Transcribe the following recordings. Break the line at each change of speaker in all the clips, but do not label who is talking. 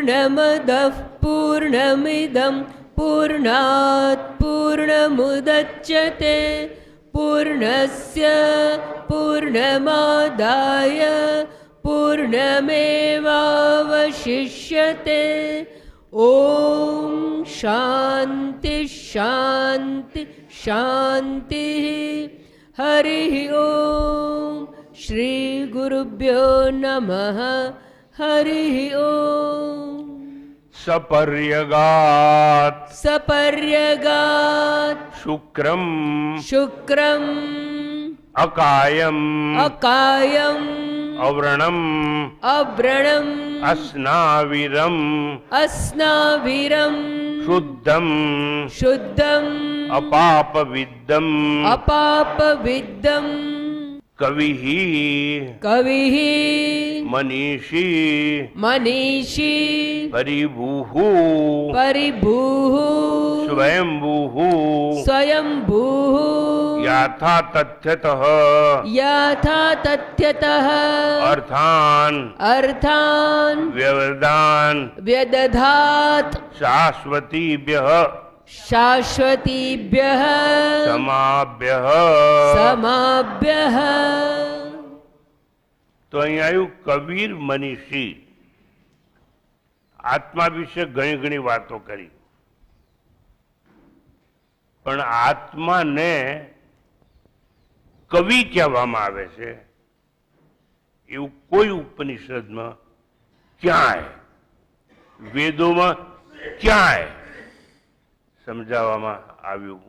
पूर्णमदः पूर्णमिदं पूर्णात् पूर्णमुदच्यते पूर्णस्य पूर्णमादाय पूर्णमेवावशिष्यते। ॐ शान्ति शान्ति शान्तिः। हरिः ॐ। श्री गुरुभ्यो नमः। हरिः ॐ।
सपर्यगात्
सपर्यगात्
शुक्रम
शुक्रम्
अकायम
अकायम्
अव्रणम
अव्रणम्
अस्नाविरम
अस्नाविरम्
शुद्धम
शुद्धम्
अपापविद्धम
अपापविद्धम्
कविः
कविः
मनीषी
मनीषी
परिभूः
परिभूः
स्वयंभूः
स्वयंभूः
याथा तथ्यतः
यथा तथ्यतः
अर्थान्
अर्थान्
व्यवदान्
व्यदधात्
शाश्वतीभ्यः
शाश्वतीभ्यः
समाभ्यः।
समाभ्यः।
तो અહીં આવ્યું કબીર મનીષી. આત્મા વિશે ઘણી ઘણી વાતો કરી, પણ આત્માને કવિ કહેવામાં આવે છે એવું કોઈ ઉપનિષદમાં ક્યાંય, વેદોમાં ક્યાંય સમજાવવામાં આવ્યું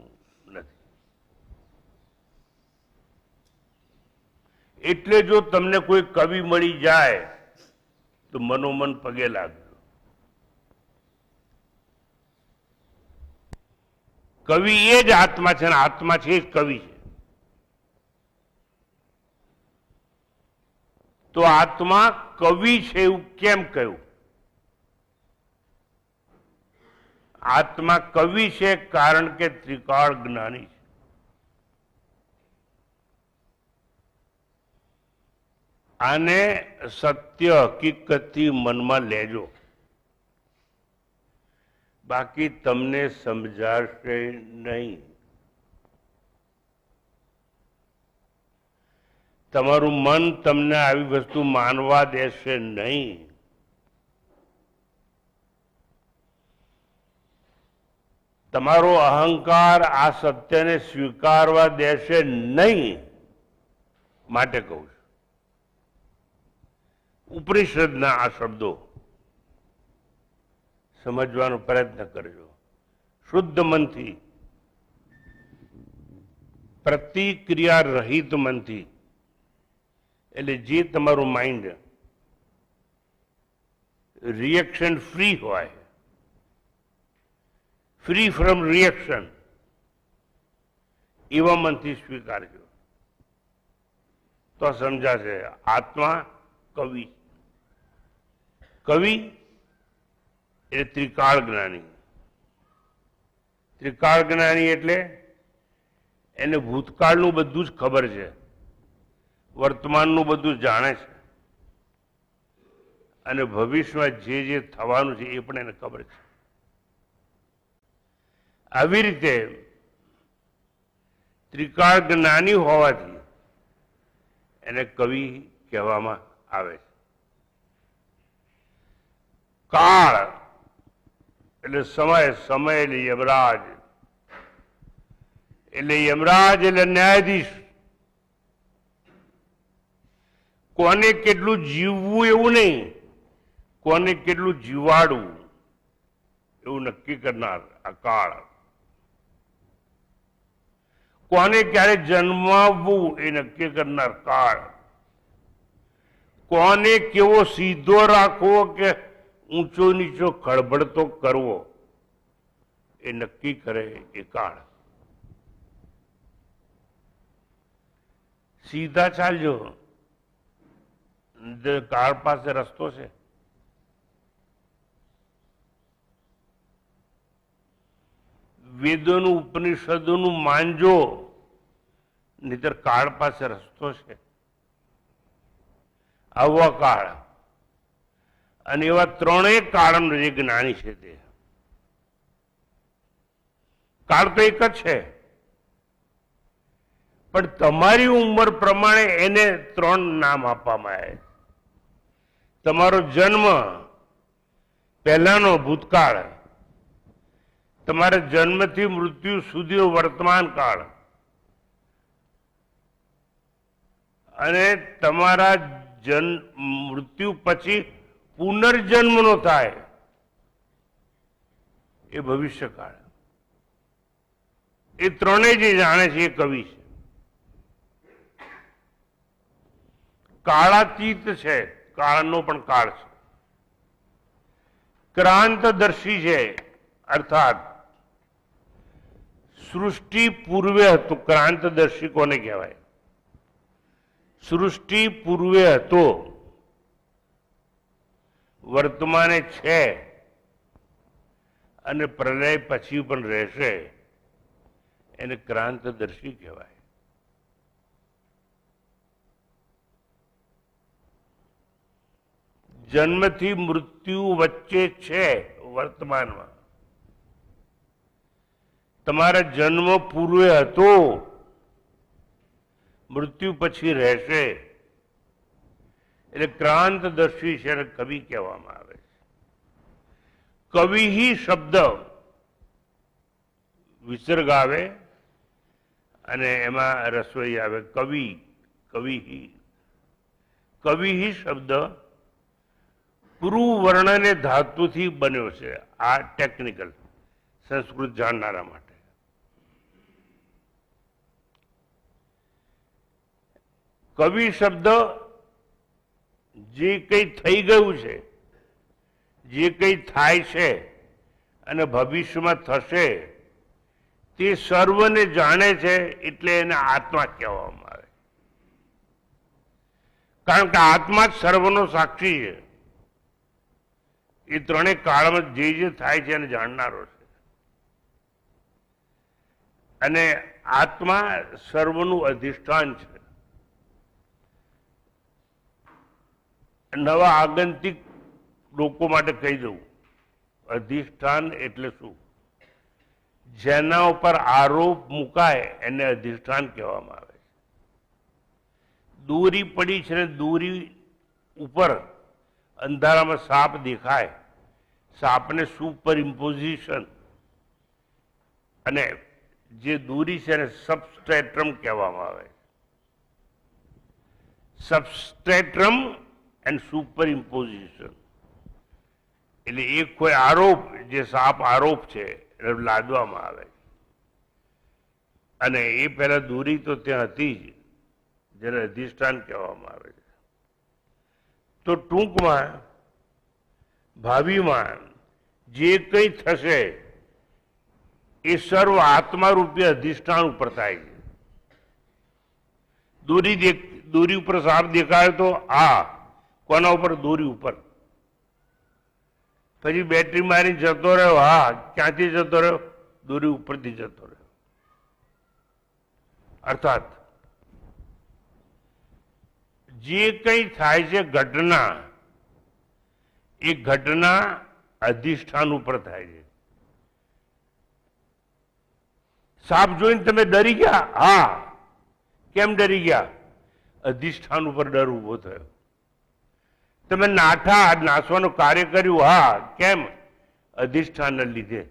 નથી. એટલે જો તમને કોઈ કવિ મળી જાય તો મનોમન પગે લાગજો. કવિ એ જ આત્મા છે ને આત્મા છે એ જ કવિ છે. તો આત્મા કવિ છે એવું કેમ કહ્યું? આત્મા કવિ છે કારણ કે ત્રિકાળ જ્ઞાની છે. આને સત્ય હકીકતથી મનમાં લેજો, બાકી તમને સમજાશે નહીં. તમારું મન તમને આવી વસ્તુ માનવા દેશે નહીં. તમારો અહંકાર આ સત્યને સ્વીકારવા દેશે નહીં. માટે કહું છું, ઉપનિષદના આ શબ્દો સમજવાનો પ્રયત્ન કરજો શુદ્ધ મનથી, પ્રતિક્રિયા રહિત મનથી. એટલે જે તમારું માઇન્ડ રિએક્શન ફ્રી હોય, ફ્રી ફ્રોમ રિએક્શન, એવા મનથી સ્વીકારજો તો સમજાશે આત્મા કવિ. કવિ એટલે ત્રિકાળ જ્ઞાની. ત્રિકાળ જ્ઞાની એટલે એને ભૂતકાળનું બધું જ ખબર છે, વર્તમાનનું બધું જાણે છે, અને ભવિષ્યમાં જે જે થવાનું છે એ પણ એને ખબર છે. આવી રીતે ત્રિકાળ જ્ઞાની હોવાથી એને કવિ કહેવામાં આવે છે. કાળ એટલે સમય, સમય એટલે યમરાજ, એટલે યમરાજ એટલે ન્યાયાધીશ. કોને કેટલું જીવવું એવું નહીં, કોને કેટલું જીવાડવું એવું નક્કી કરનાર આ કાળ. કોને ક્યારે જન્માવવું એ નક્કી કરનાર કાળ. કોને કેવો સીધો રાખવો કે ઊંચો નીચો ખળભળતો કરવો એ નક્કી કરે એ કાળ. સીધા ચાલજો, કાળ પાસે રસ્તો છે. વેદોનું ઉપનિષદોનું માનજો, નહીતર કાળ પાસે રસ્તો છે. આવો કાળ અને એવા ત્રણેય કાળનો જે જ્ઞાની છે તે કાળ તો એક જ છે, પણ તમારી ઉંમર પ્રમાણે એને ત્રણ નામ આપવામાં આવે. તમારો જન્મ પહેલાનો ભૂતકાળ, તમારા જન્મથી મૃત્યુ સુધીનો વર્તમાન કાળ અને તમારા મૃત્યુ પછી પુનર્જન્મનો થાય એ ભવિષ્યકાળ. એ ત્રણેય જે જાણે છે એ કવિ છે. કાળાતીત છે, કાળનો પણ કાળ છે. ક્રાંતદર્શી છે, અર્થાત સૃષ્ટિ પૂર્વે હતું. ક્રાંતદર્શી કોને કહેવાય? સૃષ્ટિ પૂર્વે હતો, વર્તમાને છે અને પ્રલય પછી પણ રહેશે, એને ક્રાંતદર્શી કહેવાય. જન્મથી મૃત્યુ વચ્ચે છે વર્તમાનમાં. તમારા જન્મ પૂર્વે હતો, મૃત્યુ પછી રહેશે, એટલે ક્રાંતદર્શી છે અને કવિ કહેવામાં આવે છે. કવિ શબ્દ વિસર્ગ આવે અને એમાં રસોઈ આવે. કવિ શબ્દ પૂર્વ વર્ણને ધાતુથી બન્યો છે. આ ટેકનિકલ સંસ્કૃત જાણનારા માટે. કવિ શબ્દ જે કંઈ થઈ ગયું છે, જે કંઈ થાય છે અને ભવિષ્યમાં થશે તે સર્વને જાણે છે, એટલે એને આત્મા કહેવામાં આવે. કારણ કે આત્મા જ સર્વનો સાક્ષી છે. એ ત્રણેય કાળમાં જે થાય છે એને જાણનારો છે. અને આત્મા સર્વનું અધિષ્ઠાન છે. નવા આગંતિક લોકો માટે કહી દઉં, અધિષ્ઠાન એટલે શું? જેના ઉપર આરોપ મુકાય એને અધિષ્ઠાન કહેવામાં આવે છે. દોરી પડી છે ને દોરી ઉપર અંધારામાં સાપ દેખાય, સાપને સુપર ઇમ્પોઝિશન, અને જે દોરી છે એને સબસ્ટ્રેટમ કહેવામાં આવે. સબસ્ટ્રેટમ એન્ડ સુપર ઇમ્પોઝિશન એટલે એક કોઈ આરોપ, જે સાપ આરોપ છે એટલે લાદવામાં આવે. અને એ પહેલા દોરી તો ત્યાં હતી જ, જેને અધિષ્ઠાન કહેવામાં આવે છે. તો ટૂંકમાં ભાવિમાં જે કંઈ થશે એ સર્વ આત્મારૂપી અધિષ્ઠાન ઉપર થાય છે. દોરી ઉપર સાપ દેખાય તો આ કોના ઉપર? દોરી ઉપર. પછી બેટરી મારી જતો રહ્યો, હા ક્યાંથી જતો રહ્યો? દોરી ઉપરથી જતો રહ્યો. અર્થાત જે કંઈ થાય છે ઘટના, એ ઘટના અધિષ્ઠાન ઉપર થાય છે. સાપ જોઈને તમે ડરી ગયા? હા. કેમ ડરી ગયા? અધિષ્ઠાન ઉપર ડર ઉભો થયો. તમે નાસવાનું કાર્ય કર્યું? હા. કેમ? અધિષ્ઠાનને લીધે.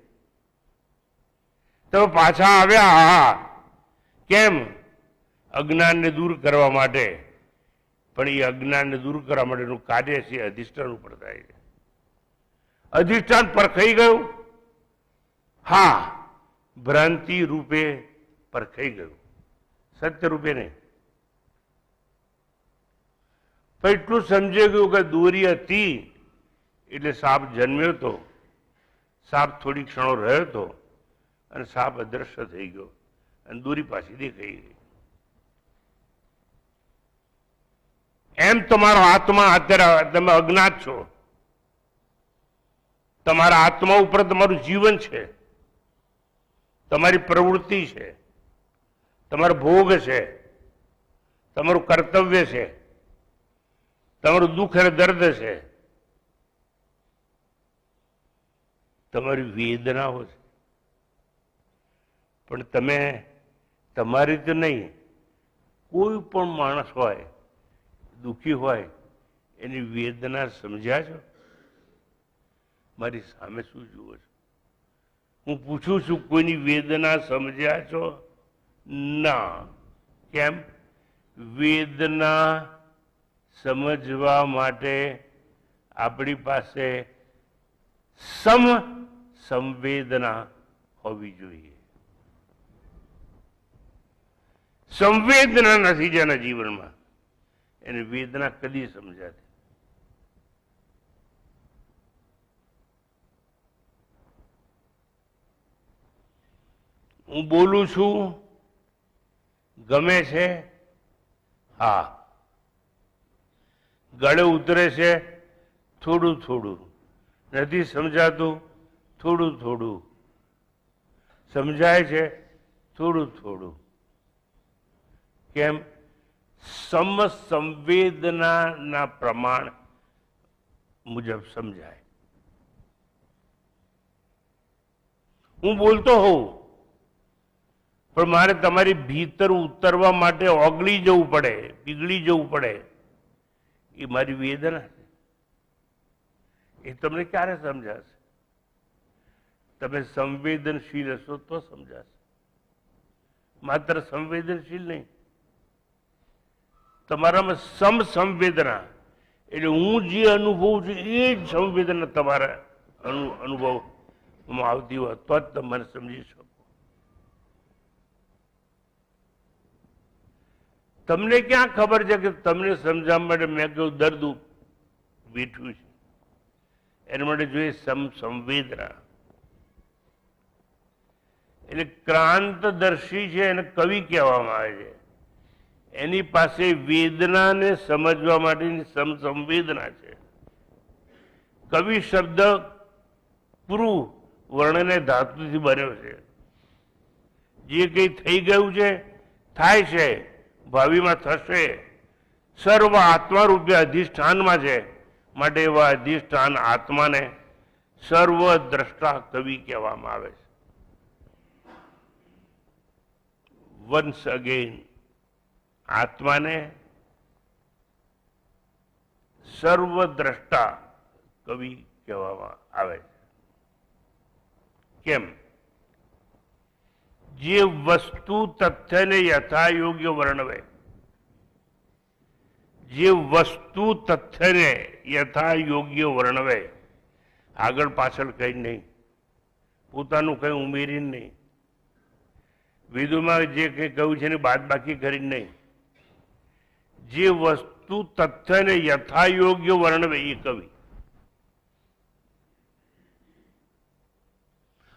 તમે પાછા આવ્યા? હા. કેમ? અજ્ઞાનને દૂર કરવા માટે. પણ એ અજ્ઞાનને દૂર કરવા માટેનું કાર્ય છે અધિષ્ઠાન ઉપર થાય છે. અધિષ્ઠાન પરખાઈ ગયું? હા. ભ્રાંતિ રૂપે પરખાઈ ગયું, સત્ય રૂપે નહીં. પણ એટલું સમજાઈ ગયું કે દોરી હતી એટલે સાપ જન્મ્યો હતો. સાપ થોડી ક્ષણો રહ્યો હતો અને સાપ અદ્રશ્ય થઈ ગયો અને દોરી પાછી દેખાઈ ગઈ. એમ તમારો આત્મા અત્યારે તમે અજ્ઞાત છો. તમારા આત્મા ઉપર તમારું જીવન છે, તમારી પ્રવૃત્તિ છે, તમારો ભોગ છે, તમારું કર્તવ્ય છે, તમારું દુઃખ અને દર્દ છે. તમારી વેદનાઓ છે. પણ તમે તમારી તો નહીં, કોઈ પણ માણસ હોય દુઃખી હોય એની વેદના સમજ્યા છો? મારી સામે શું જુઓ છો? હું પૂછું છું, કોઈની વેદના સમજ્યા છો? ના. કેમ? વેદના સમજવા માટે આપણી પાસે સંવેદના હોવી જોઈએ. સંવેદના નથી જેના જીવનમાં, એને વેદના કદી સમજાતી. હું બોલું છું, ગમે છે? હા. ગળે ઉતરે છે થોડું થોડું, નથી સમજાતું થોડું થોડું, સમજાય છે થોડું થોડું. કેમ? સંવેદનાના પ્રમાણ મુજબ સમજાય. હું બોલતો હોઉં પણ મારે તમારી ભીતર ઉતરવા માટે ઓગળી જવું પડે, પીગળી જવું પડે, એ મારી વેદના છે. એ તમને ક્યારે સમજાશે? તમે સંવેદનશીલ હશો તો સમજાશે. માત્ર સંવેદનશીલ નહીં, તમારામાં સંવેદના, એટલે હું જે અનુભવું છું એ જ સંવેદના તમારા અનુભવમાં આવતી હોય તો જ તમે મને સમજી શકો. તમને ક્યાં ખબર છે કે તમને સમજાવવા માટે મેં કહ્યું દર્દ બેઠું છે? એના માટે જોઈએ સંવેદના. એટલે ક્રાંતદર્શી છે એને કવિ કહેવામાં આવે છે. એની પાસે વેદનાને સમજવા માટેની સંવેદના છે. કવિ શબ્દ પૂરું વર્ણને ધાતુથી બન્યો છે. જે કંઈ થઈ ગયું છે, થાય છે, ભાવિમાં થશે, સર્વ આત્મા રૂપે અધિષ્ઠાનમાં છે. માટે એવા અધિષ્ઠાન આત્માને સર્વ દ્રષ્ટા કવિ કહેવામાં આવે છે. વન્સ અગેન આત્માને સર્વદ્રષ્ટા કવિ કહેવામાં આવે છે. કેમ? જે વસ્તુ તથ્યને યથાયોગ્ય વર્ણવે, જે વસ્તુ તથ્યને યથાયોગ્ય વર્ણવે, આગળ પાછળ કંઈ નહીં, પોતાનું કંઈ ઉમેરીને નહીં, વેદોમાં જે કંઈ કહ્યું છે એને બાદ બાકી કરીને નહીં, જે વસ્તુ તથ્યને યથાયોગ્ય વર્ણવે એ કવિ.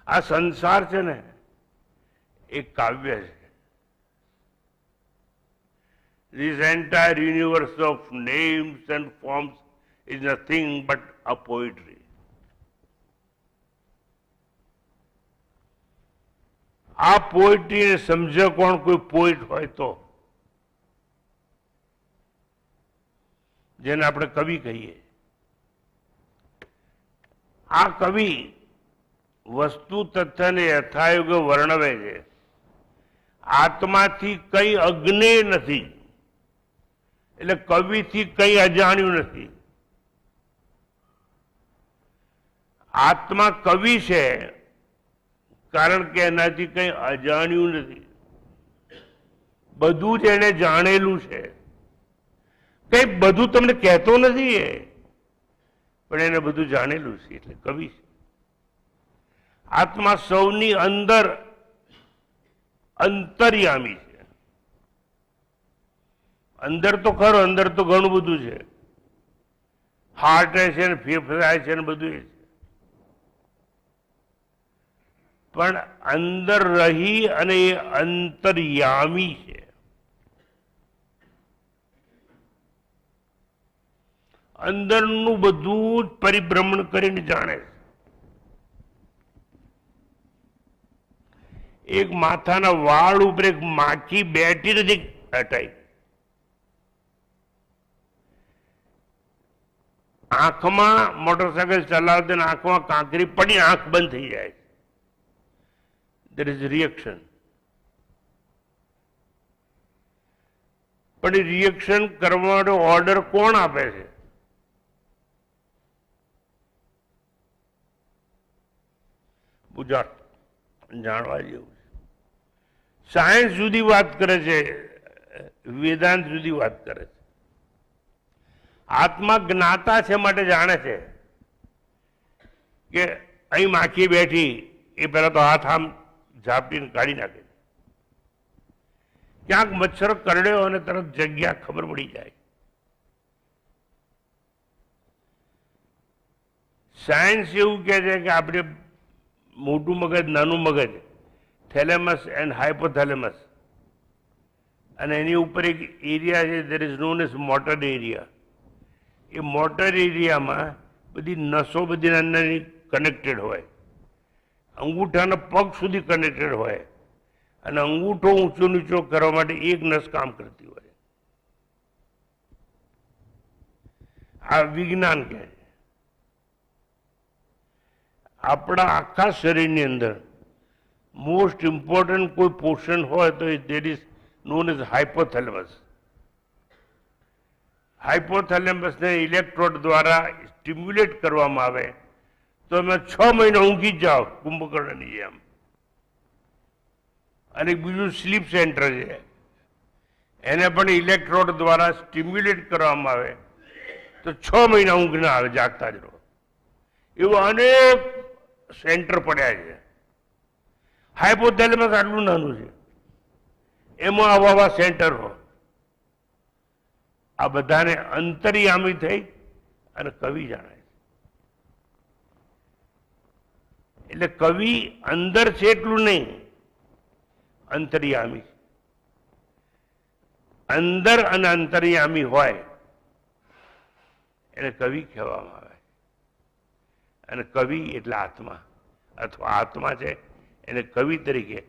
આ સંસાર છે ને એ કાવ્ય છે. This entire universe of names and forms is nothing but a poetry. આ પોએટ્રીને સમજે કોણ? કોઈ પોઈટ હોય તો, જેને આપણે કવિ કહીએ. આ કવિ વસ્તુ તથ્યને યથાયોગ્ય વર્ણવે છે. આત્માથી કઈ અજ્ઞેય નથી, એટલે કવિથી કઈ અજાણ્યું નથી. આત્મા કવિ છે કારણ કે એનાથી કઈ અજાણ્યું નથી, બધું જ એને જાણેલું છે. કઈ બધું તમને કહેતો નથી એ, પણ એને બધું જાણેલું છે એટલે કવિ છે. આત્મા સૌની અંદર અંતર્યામી છે. અંદર તો ખરો, અંદર તો ઘણું બધું છે, હાર્ટ છે ને ફેફડા છે ને બધું એ છે, પણ અંદર રહી અને એ અંતર્યામી છે. અંદરનું બધું જ પરિભ્રમણ કરીને જાણે છે. એક માથાના વાળ ઉપર એક માખી બેઠી નથી હટાઈ, આંખમાં મોટરસાયકલ ચલાવતી આંખમાં કાંકરી પડી આંખ બંધ થઈ જાય. There is reaction. પણ એ રિએક્શન કરવાનો ઓર્ડર કોણ આપે છે? જાણવા જેવું છે. સાયન્સ સુધી વાત કરે છે, વેદાંત સુધી વાત કરે છે. આત્મા જ્ઞાતા છે માટે જાણે છે કે અહીં માખી બેઠી એ પહેલા તો હાથ આમ ઝાપટીને કાઢી નાખે. ક્યાંક મચ્છર કરડ્યો અને તરત જગ્યા ખબર પડી જાય. સાયન્સ એવું કહે છે કે આપણે મોટું મગજ, નાનું મગજ, થેલેમસ એન્ડ હાઇપોથેલેમસ, અને એની ઉપર એક એરિયા છે there is known as motor area. A motor એરિયામાં બધી નસો બધી નાની કનેક્ટેડ હોય, અંગૂઠાના પગ સુધી કનેક્ટેડ હોય, અને અંગૂઠો ઊંચો નીચો કરવા માટે એક નસ કામ કરતી હોય. આ વિજ્ઞાન કહે છે. આપણા આખા શરીરની અંદર મોસ્ટ ઇમ્પોર્ટન્ટ કોઈ પોર્શન હોય તો that is known as hypothalamus. હાઇપોથેલેમસને ઇલેક્ટ્રોડ દ્વારા સ્ટિમ્યુલેટ કરવામાં આવે તો એમાં 6 મહિના ઊંઘી જ જાઓ કુંભકર્ણની જેમ. અને બીજું સ્લીપ સેન્ટર છે, એને પણ ઇલેક્ટ્રોડ દ્વારા સ્ટિમ્યુલેટ કરવામાં આવે તો 6 મહિના ઊંઘ ના આવે, જાગતા જ રહો. એવું અનેક સેન્ટર પડ્યા છે. હાઇપોથેલેમસ આટલું નાનું છે, એમાં આવા સેન્ટરો. આ બધાને અંતર્યામી થઈ અને કવિ જાણે છે. એટલે કવિ અંદર છે એટલું નહીં, અંતર્યામી. અંદર અને અંતર્યામી હોય એને કવિ કહેવામાં આવે. અને કવિ એટલે આત્મા, અથવા આત્મા છે એને કવિ તરીકે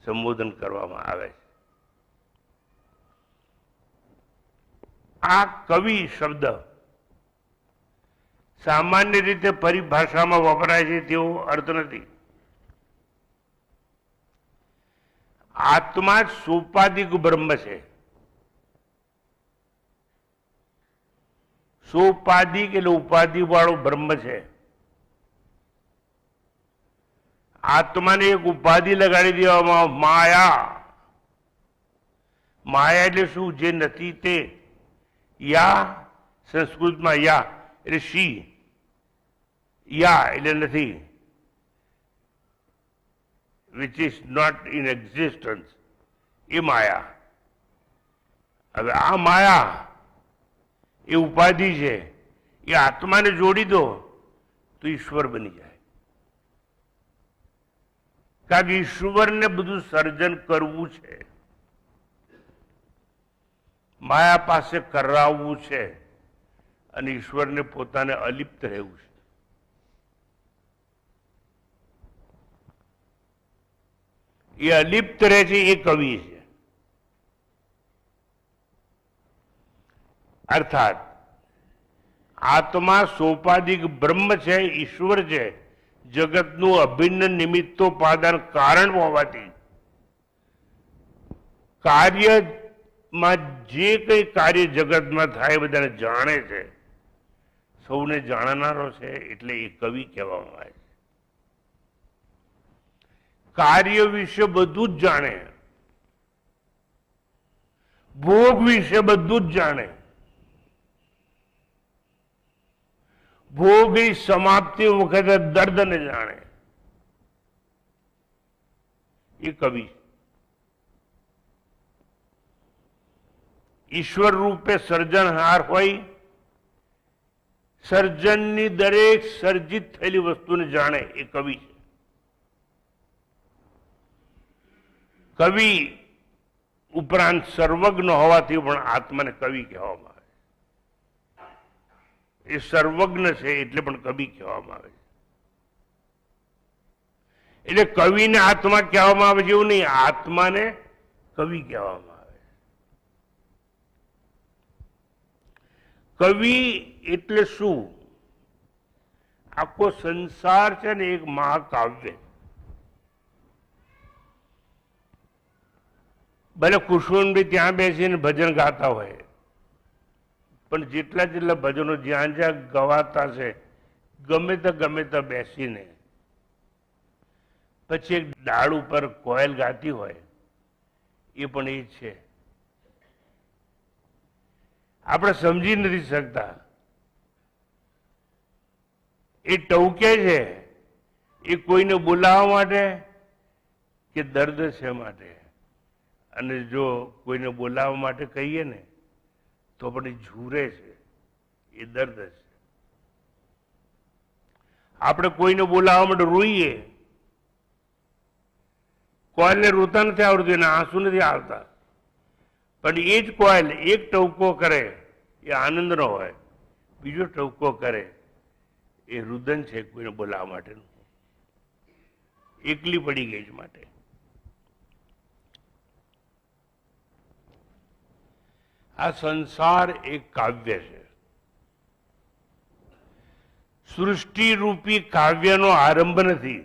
સંબોધન કરવામાં આવે છે. આ કવિ શબ્દ સામાન્ય રીતે પરિભાષામાં વપરાય છે તેવો અર્થ નથી. આત્મા જ સોપાધિક બ્રહ્મ છે. સોપાધિક એટલે ઉપાધિ વાળો બ્રહ્મ છે. આત્માને એક ઉપાધિ લગાડી દેવામાં માયા. માયા એટલે શું? જે નથી તે. યા સંસ્કૃતમાં યા એટલે શી, યા એટલે નથી, which is not in existence, એ માયા. હવે આ માયા એ ઉપાધિ છે, એ આત્માને જોડી દો તો ઈશ્વર બની જાય. કારણ કે ઈશ્વરને બધું સર્જન કરવું છે, માયા પાસે કરાવવું છે, અને ઈશ્વરને પોતાને અલિપ્ત રહેવું છે. એ અલિપ્ત રહે છે એ કવિ છે. અર્થાત આત્મા સોપાધિક બ્રહ્મ છે, ઈશ્વર છે, જગતનું અભિન્ન નિમિત્તોપાદાન કારણ હોવાથી કાર્યમાં જે કઈ કાર્ય જગતમાં થાય બધાને જાણે છે, સૌને જાણનારો છે, એટલે એ કવિ કહેવામાં આવે છે. કાર્ય વિશે બધું જ જાણે, ભોગ વિશે બધું જ જાણે, ભોગની સમાપ્તિ વખતે દર્દને જાણે, એ કવિ. ઈશ્વર રૂપે સર્જનહાર હોય, સર્જનની દરેક સર્જિત થયેલી વસ્તુને જાણે, એ કવિ છે. કવિ ઉપરાંત સર્વજ્ઞ હોવાથી પણ આત્માને કવિ કહેવામાં આવે. એ સર્વજ્ઞ છે એટલે પણ કવિ કહેવામાં આવે છે. એટલે કવિને આત્મા કહેવામાં આવે છે એવું નહીં, આત્માને કવિ કહેવામાં આવે. કવિ એટલે શું? આખો સંસાર છે ને એક મહાકાવ્ય. ભલે કુસુમભાઈ ત્યાં બેસીને ભજન ગાતા હોય, પણ જેટલા જેટલા ભજનો જ્યાં જ્યાં ગવાતા છે, ગમે ત્યાં બેસીને પછી એક ડાળ ઉપર કોયલ ગાતી હોય, એ પણ એ છે. આપણે સમજી નથી શકતા. એ ટવકે છે એ કોઈને બોલાવવા માટે કે દર્દ છે માટે. અને જો કોઈને બોલાવવા માટે કહીએ ને તો પણ એ ઝૂરે છે, એ દર્દ છે. આપણે કોઈને બોલાવવા માટે રોઈએ, કોયલને રોતા નથી આવડતું, એને આંસુ નથી આવતા, પણ એ જ કોયલ એક ટવકો કરે એ આનંદનો હોય, બીજો ટવકો કરે એ રુદન છે કોઈને બોલાવવા માટેનું, એકલી પડી ગઈ છે માટે. આ સંસાર એક કાવ્ય છે. સૃષ્ટિ રૂપી કાવ્યનો આરંભ નથી.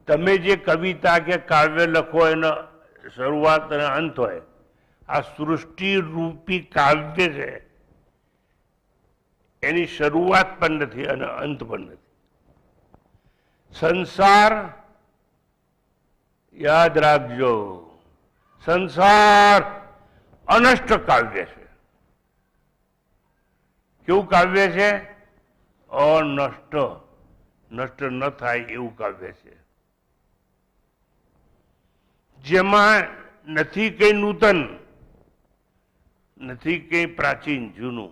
તમે જે કવિતા કે કાવ્ય લખો એનો શરૂઆત અને અંત હોય, આ સૃષ્ટિ રૂપી કાવ્ય છે, એની શરૂઆત પણ નથી અને અંત પણ નથી. સંસાર યાદ રાખજો, સંસાર અનષ્ટ કાવ્ય છે. કેવું કાવ્ય છે? અનષ્ટ, નષ્ટ ન થાય એવું કાવ્ય છે. જેમાં નથી કઈ નૂતન, નથી કઈ પ્રાચીન જૂનું,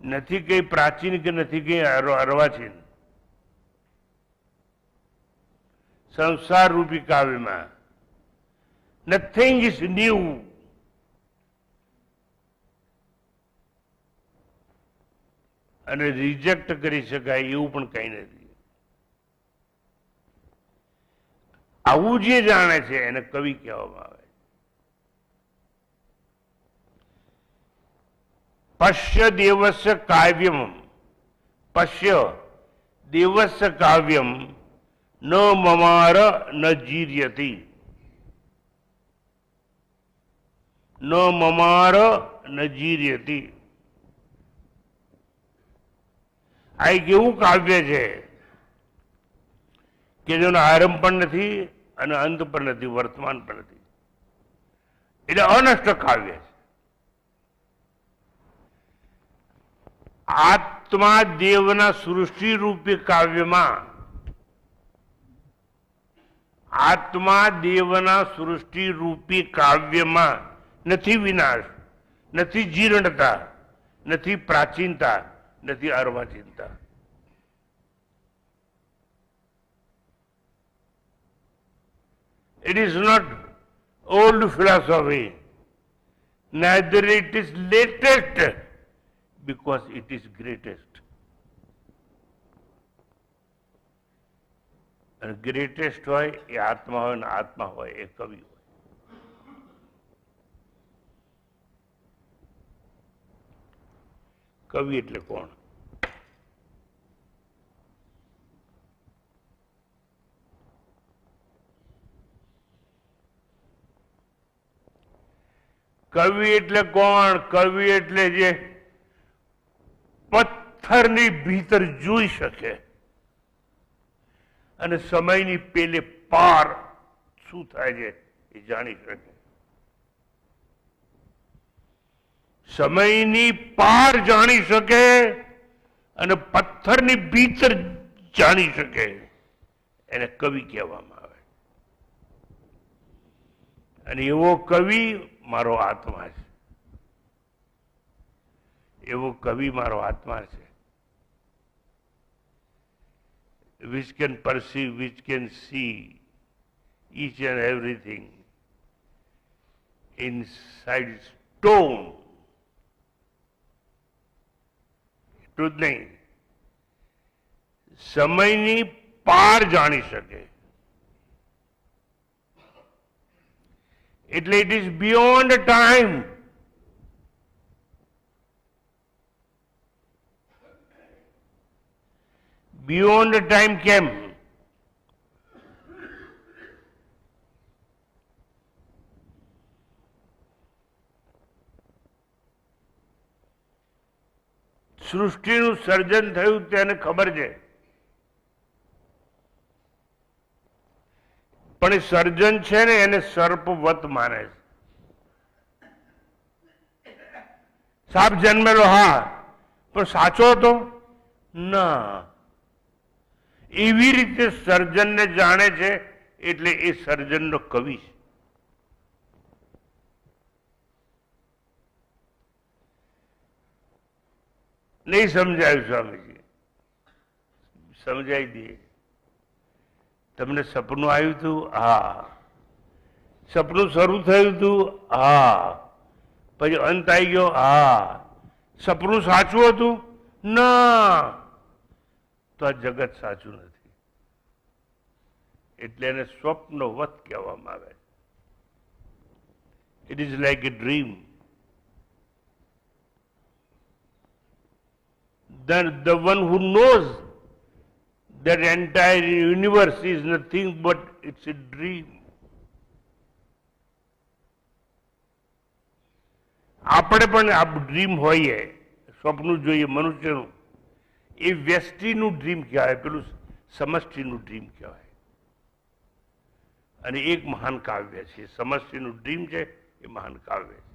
નથી કઈ પ્રાચીન કે નથી કઈ અર્વાચીન. સંસાર રૂપી કાવ્યમાં નથિંગ ઇઝ ન્યૂ. અને રિજેક્ટ કરી શકાય એવું પણ કઈ નથી. આવું જે જાણે છે એને કવિ કહેવામાં આવે. પશ્ય દેવસ્ય કાવ્યમ, પશ્ય દેવસ્ય કાવ્યમ ન મમાર ન જીર્યતિ, ન મમાર ન જીર્યતિ. આ એક એવું કાવ્ય છે કે જેનો આરંભ પણ નથી અને અંત પણ નથી, વર્તમાન પણ નથી. એટલે અનષ્ટ કાવ્ય છે. આત્મા દેવના સૃષ્ટિ રૂપી કાવ્યમાં, આત્મા દેવના સૃષ્ટિ રૂપી કાવ્યમાં નથી વિનાશ, નથી જીર્ણતા, નથી પ્રાચીનતા, નથી અર્વાચીનતા. It is not old philosophy, neither it is latest, because it is greatest. અને ગ્રેટેસ્ટ હોય એ આત્મા હોય ને આત્મા હોય એ કવિ હોય. કવિ એટલે કોણ? કવિ એટલે કોણ? કવિ એટલે જે પથ્થરની ભીતર જોઈ શકે અને સમયની પેલે પાર શું થાય છે એ જાણી શકે. સમયની પાર જાણી શકે અને પથ્થરની ભીતર જાણી શકે, એને કવિ કહેવામાં આવે. અને એવો કવિ મારો આત્મા છે. એવો કવિ મારો આત્મા છે. Which can perceive, which can see each and everything inside stone. એટલું જ નહીં, સમયની પાર જાણી શકે. એટલે it is beyond time. Beyond time કેમ? સૃષ્ટિનું સર્જન થયું તેને ખબર છે, પણ એ સર્જન છે ને એને સર્પવત માને છે. સાપ જન્મેલો, હા, પણ સાચો હતો ના. એવી રીતે સર્જનને જાણે છે, એટલે એ સર્જનનો કવિ છે. નહીં સમજાયું સ્વામીજી? સમજાઈ દઈએ. તમને સપનું આવ્યું હતું? હા. સપનું શરૂ થયું હતું? હા. પછી અંત આવી ગયો? હા. સપનું સાચું હતું? ના. તો આ જગત સાચું નથી, એટલે એને સ્વપ્નવત કહેવામાં આવે. It is like A dream. The one who knows that entire universe is nothing but it's a dream. આપણે પણ આ ડ્રીમ હોઈએ, સ્વપ્ન જોઈએ મનુષ્યનું, એ વ્યષ્ટિનું ડ્રીમ કહેવાય, પેલું સમષ્ટિનું ડ્રીમ કહેવાય. અને એક મહાન કાવ્ય છે, સમષ્ટિનું ડ્રીમ છે, એ મહાન કાવ્ય છે.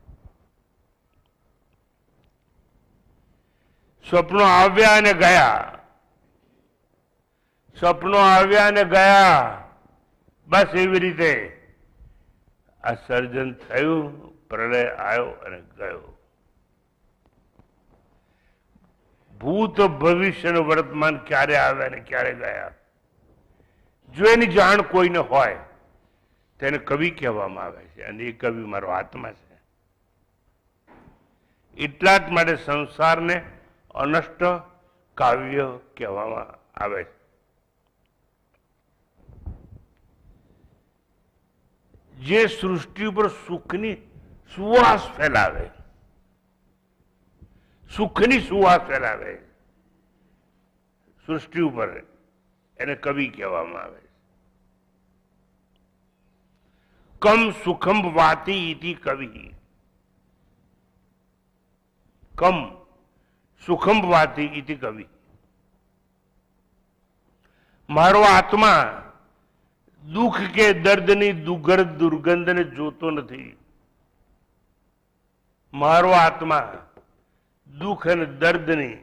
સ્વપ્નો આવ્યા અને ગયા, સ્વપ્નો આવ્યા અને ગયા, બસ એવી રીતે આ સર્જન થયું, પ્રલય આવ્યો અને ગયો. ભૂત ભવિષ્ય નું વર્તમાન ક્યારે આવ્યા અને ક્યારે ગયા, જો એની જાણ કોઈને હોય તેને કવિ કહેવામાં આવે છે. અને એ કવિ મારો આત્મા છે. એટલા જ માટે સંસારને અનષ્ટ કાવ્ય કહેવામાં આવે છે. જે સૃષ્ટિ ઉપર સુખની સુવાસ ફેલાવે, સુખની સુવાસ ફેલાવે સૃષ્ટિ ઉપર, એને કવિ કહેવામાં આવે છે. કમ સુખમ વાતી ઇતિ કવિ. કમ સુખમ વાતી ઇતિ કવિ. મારો આત્મા દુઃખ કે દર્દની દુર્ગંધ દુર્ગંધને જોતો નથી. મારો આત્મા દુઃખ અને દર્દની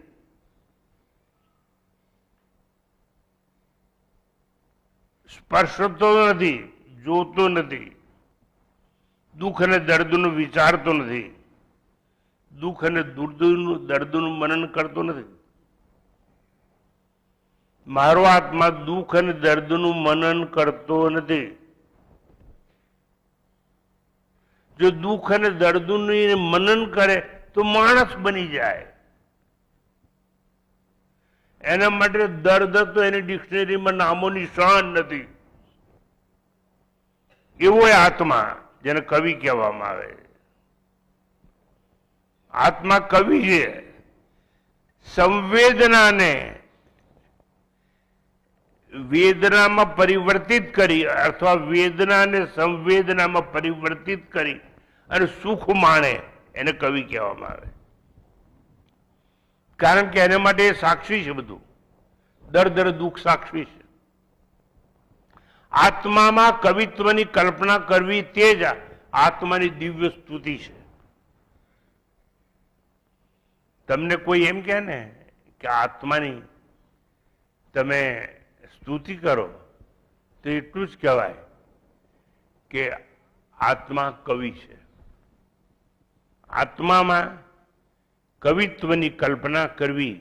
સ્પર્શતો નથી, જોતો નથી. દુઃખ અને દર્દનું વિચારતો નથી. દુઃખ અને દર્દનું મનન કરતો નથી. મારો આત્મા દુઃખ અને દર્દનું મનન કરતો નથી. જો દુઃખ અને દર્દનું મનન કરે તો માણસ બની જાય. એના માટે દર્દ તો એની ડિક્શનરીમાં નામો નિશાન નથી. એવો આત્મા જેને કવિ કહેવામાં આવે. આત્મા કવિ છે. સંવેદનાને વેદનામાં પરિવર્તિત કરી, અથવા વેદનાને સંવેદનામાં પરિવર્તિત કરી અને સુખ માણે, એને કવિ કહેવામાં આવે. કારણ કે એના માટે સાક્ષી છે. બધું દર દુઃખ સાક્ષી છે. આત્મામાં કવિત્વની કલ્પના કરવી તે જ આત્માની દિવ્ય સ્તુતિ છે. તમને કોઈ એમ કહે ને કે આત્માની તમે સ્તુતિ કરો, તો એટલું જ કહેવાય કે આત્મા કવિ છે. આત્મામાં કવિત્વની કલ્પના કરવી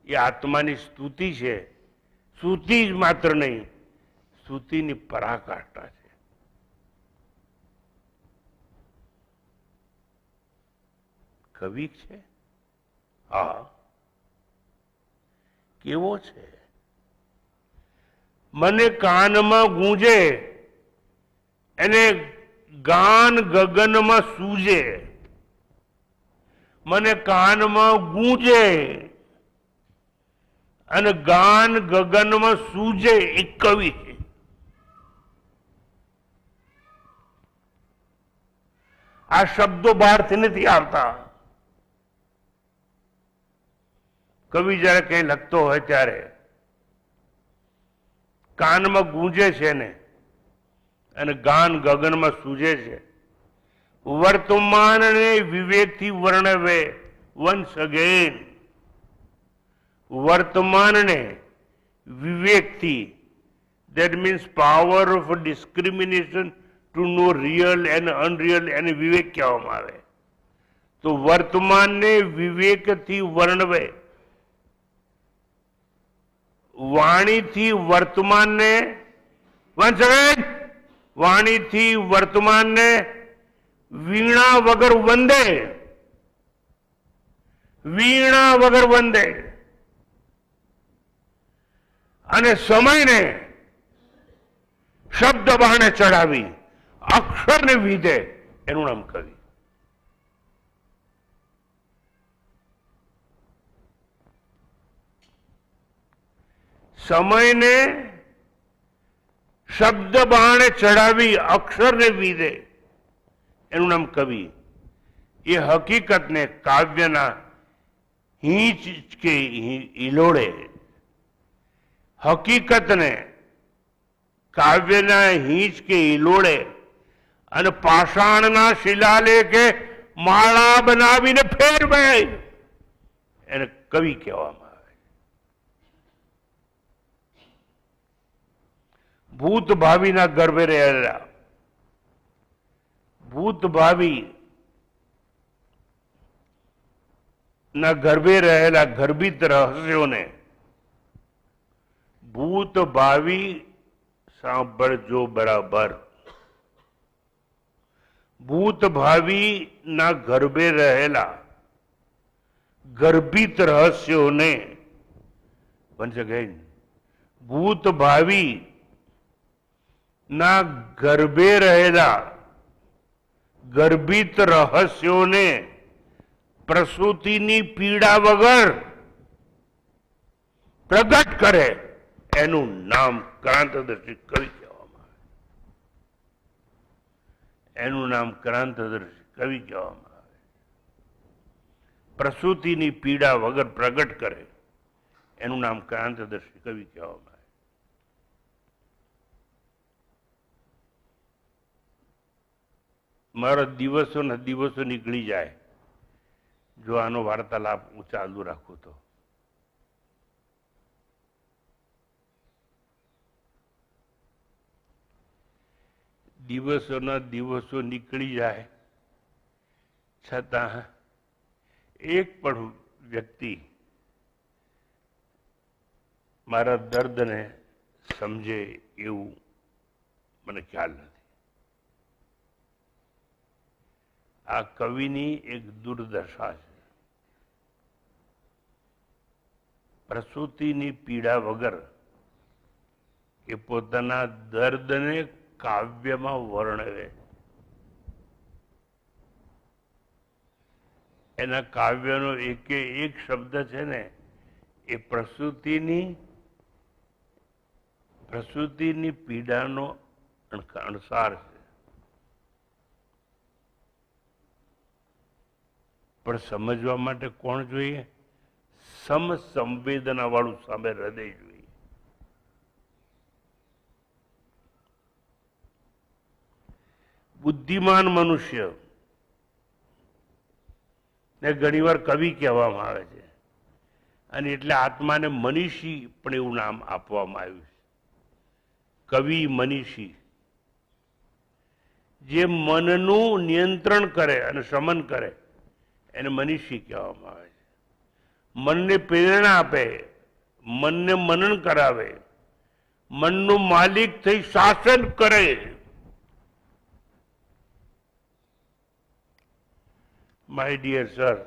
એ આત્માની સ્તુતિ છે. સ્તુતિ જ માત્ર નહીં, સ્તુતિની પરાકાષ્ઠા છે. કવિ છે. હા, કેવો છે? મને કાનમાં ગૂંજે એને ગાન ગગનમાં સૂજે. મને કાનમાં ગૂંજે અને ગાન ગગનમાં સૂજે એ કવિ છે. આ શબ્દો બહારથી નથી આવતા. કવિ જયારે કઈ લખતો હોય ત્યારે કાનમાં ગૂંજે છે ને અને ગાન ગગનમાં સૂજે છે. વર્તમાનને વિવેકથી વર્ણવે. વન્સ અગેન, વર્તમાનને વિવેકથી, that means power of discrimination to know real and unreal, એને વિવેક કહેવામાં આવે. તો વર્તમાનને વિવેકથી વર્ણવે. વાણીથી વર્તમાનને, once again, વાણીથી વર્તમાનને વીણા વગર વંદે. વીણા વગર વંદે. અને સમયને શબ્દ બાણે ચડાવી અક્ષરને વિધે, એનું નામ કવિ. સમયને શબ્દ બાણે ચડાવી અક્ષરને વિધે, એનું નામ કવિ. એ હકીકતને કાવ્યના હિંચ કે હિલોડે, હકીકતને કાવ્યના હિંચ કે હિલોડે અને પાષાણના શિલાલેખે માળા બનાવીને ફેરવે, એને કવિ કહેવામાં આવે. ભૂત ભાવિના ગર્ભે રહેલા, ભૂત ભાવિ ના ગર્ભે રહેલા ગર્ભિત રહસ્યોને, ભૂત ભાવિ સાંભળજો બરાબર, ભૂત ભાવિ ના ગર્ભે રહેલા ગર્ભિત રહસ્યોને, once again, ભૂત ભાવિ ના ગર્ભે રહેલા ગર્ભિત રહસ્યોને પ્રસૂતિની પીડા વગર પ્રગટ કરે, એનું નામ ક્રાંતદર્શી કવિ કહેવામાં આવે. એનું નામ ક્રાંતદર્શી કવિ કહેવામાં આવે. પ્રસૂતિની પીડા વગર પ્રગટ કરે, એનું નામ ક્રાંતદર્શી કવિ કહેવામાં આવે. મારા દિવસોના દિવસો નીકળી જાય જો આનો વાર્તાલાપ હું ચાલુ રાખું તો. દિવસોના દિવસો નીકળી જાય છતાં એક પણ વ્યક્તિ મારા દર્દને સમજે એવું મને ખ્યાલ નથી. આ કવિની એક દુર્દશા છે. પ્રસૂતિની પીડા વગર એ પોતાના દર્દને કાવ્યમાં વર્ણવે. એના કાવ્યનો એકે એક શબ્દ છે ને એ પ્રસૂતિની પીડાનો અણસાર છે. પણ સમજવા માટે કોણ જોઈએ? સમસંવેદના વાળું સામે હૃદય જોઈએ. બુદ્ધિમાન મનુષ્ય ને ઘણીવાર કવિ કહેવામાં આવે છે, અને એટલે આત્માને મનીષી પણ એવું નામ આપવામાં આવ્યું છે. કવિ મનીષી, જે મનનું નિયંત્રણ કરે અને શમન કરે એને મનીષી કહેવામાં આવે છે. મનને પ્રેરણા આપે, મનને મનન કરાવે, મનનો માલિક થઈ શાસન કરે. માય ડિયર સર,